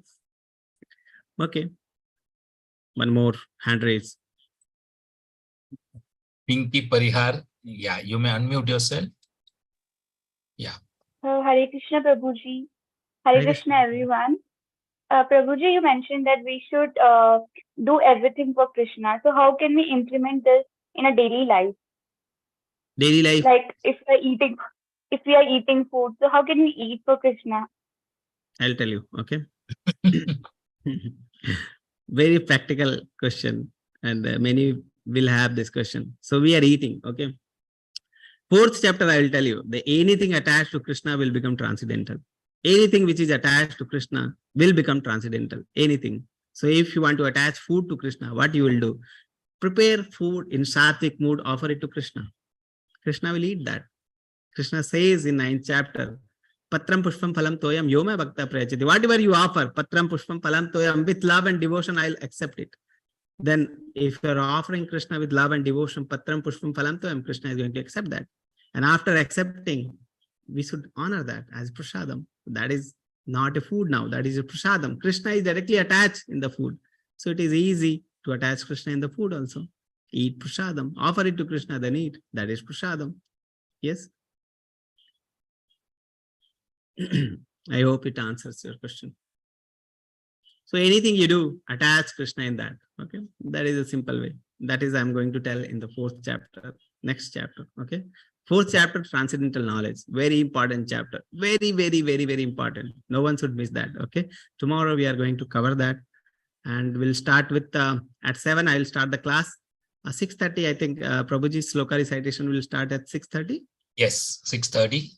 Okay. One more hand raise. Pinky Parihar. Yeah, you may unmute yourself. Yeah. Hare Krishna, Prabhuji. Hare Krishna, everyone. Prabhuji, you mentioned that we should do everything for Krishna. So how can we implement this in a daily life? Daily life. Like if we are eating food, so how can we eat for Krishna? I'll tell you. Okay. Very practical question, and many will have this question. So we are eating. Okay. 4th chapter, I will tell you, anything attached to Krishna will become transcendental. Anything which is attached to Krishna will become transcendental. Anything. So if you want to attach food to Krishna, what you will do? Prepare food in sattvic mood, offer it to Krishna. Krishna will eat that. Krishna says in 9th chapter, Patram Pushpam Phalam Toyam Yoma Bhakta Prayachati. Whatever you offer, Patram Pushpam Phalam Toyam, with love and devotion, I'll accept it. Then if you're offering Krishna with love and devotion, Patram Pushpam Phalam Toyam, Krishna is going to accept that. And after accepting, we should honor that as prasadam. That is not a food now, that is a prasadam. Krishna is directly attached in the food. So it is easy to attach Krishna in the food also. Eat prasadam, offer it to Krishna, then eat. That is prasadam. Yes. I hope it answers your question. So anything you do, attach Krishna in that. Okay. That is a simple way. That is I'm going to tell in the 4th chapter, next chapter. Okay. 4th chapter, transcendental knowledge. Very important chapter. Very, very, very, very important. No one should miss that. Okay. Tomorrow we are going to cover that. And we'll start with, at 7, I will start the class. 6:30, I think Prabhuji's sloka recitation will start at 6:30. Yes, 6:30.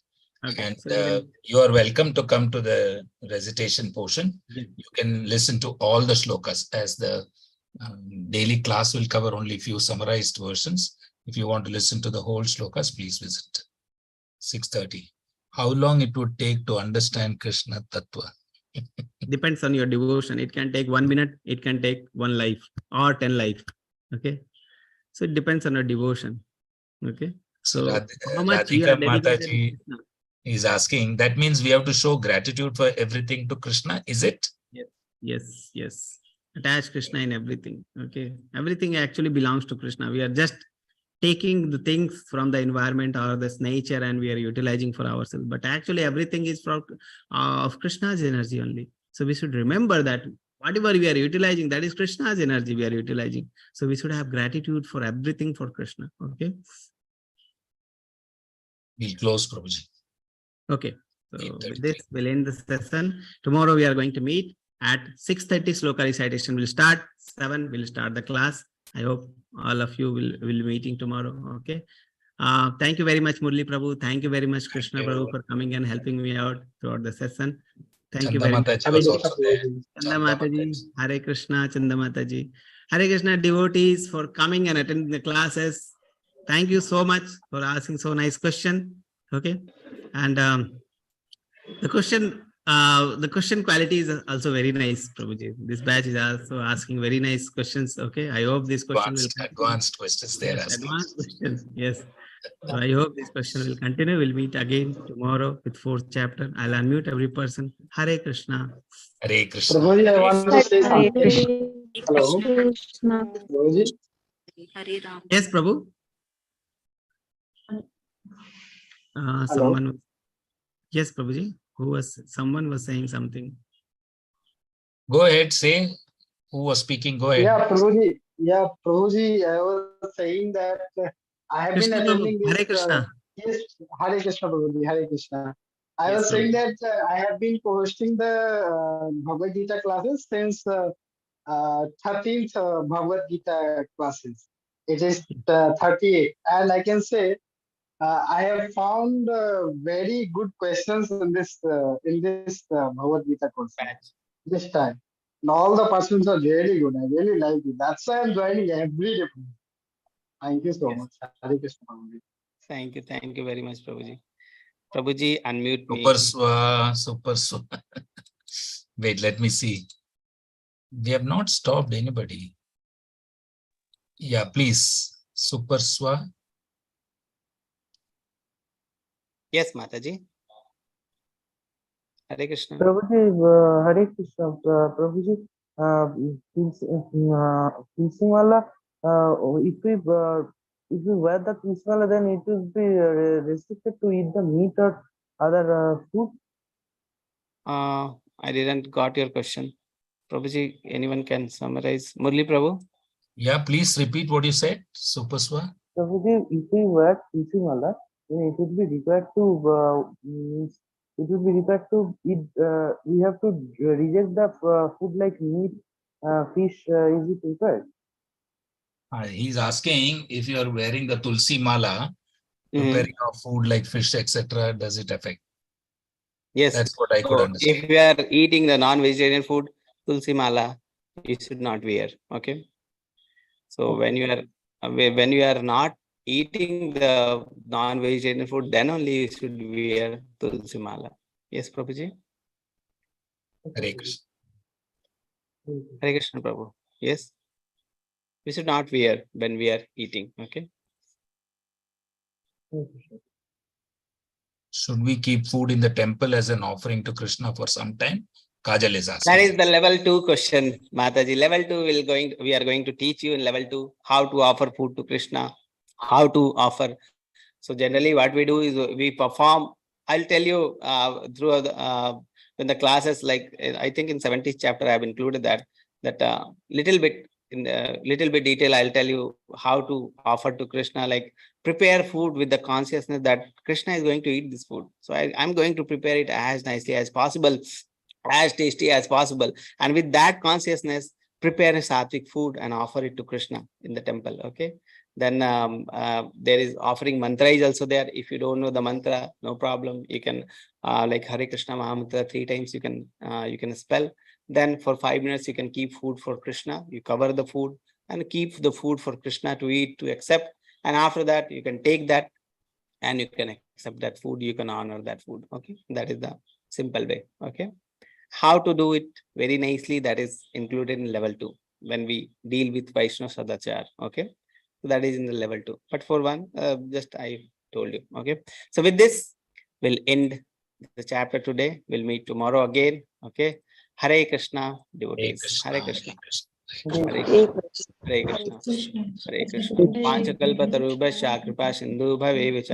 Okay. And So you are welcome to come to the recitation portion. You can listen to all the slokas, as the daily class will cover only few summarized versions. If you want to listen to the whole slokas, please visit. 6:30. How long it would take to understand Krishna Tattva? Depends on your devotion. It can take 1 minute, it can take 1 life or 10 life. Okay. So it depends on your devotion. Okay. So how much you Radhika are dedicated to Mataji Krishna? is asking, that means we have to show gratitude for everything to Krishna, is it? Yes, yes. Attach Krishna in everything. Okay. Everything actually belongs to Krishna. We are just taking the things from the environment or this nature and we are utilizing for ourselves. But actually everything is from of Krishna's energy only. So we should remember that whatever we are utilizing, that is Krishna's energy we are utilizing. So we should have gratitude for everything for Krishna. Okay. We'll close, Prabhuji. Okay. So with this, we'll end the session. Tomorrow we are going to meet at 6:30. Sloka recitation will start. 7 we'll start the class. I hope all of you will be meeting tomorrow. Okay. Thank you very much, Murli Prabhu. Thank you very much, Krishna Prabhu, for coming and helping me out throughout the session. Thank you very much. Mataji was also there. Chanda Mataji, Hare Krishna, Chanda Mataji. Hare Krishna devotees for coming and attending the classes. Thank you so much for asking so nice question. Okay. And the question quality is also very nice, Prabhuji. This batch is also asking very nice questions. Okay. I hope this question advanced questions there. Yes, advanced questions. Yes. So I hope this question will continue. We'll meet again tomorrow with 4th chapter. I'll unmute every person. Hare Krishna. Hare Krishna. Prabhuji, I want to say Hare something. Krishna. Hello, Prabhuji. Hare Ram. Yes, Prabhu. Someone. Yes, Prabhuji. Someone was saying something. Go ahead, say who was speaking. Go ahead. Yeah, Prabhuji, I was saying that I have Krishna been attending Prabhu. this. Hare Krishna. Yes, Hare Krishna, Prabhuji, Hare Krishna. I Yes, was saying Prabhu. that I have been hosting the Bhagavad Gita classes since 13th Bhagavad Gita classes. It is 38, and I can say I have found very good questions in this Bhagavad Gita course this time. And all the persons are really good. I really like it. That's why I'm joining every day. Thank you so much. Hare Krishna. Thank you. Thank you very much, Prabhuji. Prabhuji, unmute me. Super swa. Wait, let me see. We have not stopped anybody. Yeah, please. Super swa. Yes, Mataji. Hare Krishna. Prabhuji, Hare Krishna. Prabhuji, Tulsimala, if we wear the Tulsimala, then it will be restricted to eat the meat or other food. I didn't got your question. Prabhuji, anyone can summarize? Murli Prabhu? Yeah, please repeat what you said. Super swa. Prabhuji, if we wear Tulsimala, then it would be required to eat. We have to reject the food like meat, fish. Is it required? He's asking if you are wearing the tulsi mala, preparing of food like fish, etc., does it affect? Yes. That's what I could understand. If you are eating the non-vegetarian food, tulsi mala, you should not wear. Okay. So when you are not eating the non-vegetarian food, then only you should wear tulsi mala. Yes, Prabhuji. Hare Krishna. Hare Krishna, Prabhu. Yes. We should not wear when we are eating. Okay. Should we keep food in the temple as an offering to Krishna for some time? Kajal is asking. That is the level 2 question, Mataji. Level 2 we are going to teach you in level 2 how to offer food to Krishna, how to offer. So generally what we do is we perform. I'll tell you through when the classes, like I think in 70th chapter I have included that little bit detail. I'll tell you how to offer to Krishna, like prepare food with the consciousness that Krishna is going to eat this food. So I'm going to prepare it as nicely as possible, as tasty as possible. And with that consciousness, prepare a sattvic food and offer it to Krishna in the temple. Okay. Then there is offering mantra is also there. If you don't know the mantra, no problem. You can like Hare Krishna Mahamantra 3 times you can spell. Then for 5 minutes, you can keep food for Krishna. You cover the food and keep the food for Krishna to eat, to accept. And after that, you can take that and you can accept. accept that food, you can honor that food. Okay, that is the simple way. Okay, how to do it very nicely, that is included in level 2 when we deal with Vaishnava Sadachar. Okay, so that is in the level 2. But for one, just I told you. Okay, so with this, we'll end the chapter today. We'll meet tomorrow again. Okay, Hare Krishna, devotees. Hare Krishna. Hare Krishna. Hare Krishna. Hare Krishna. Panchakalpatarubhasya kripa sindhu bhavevacha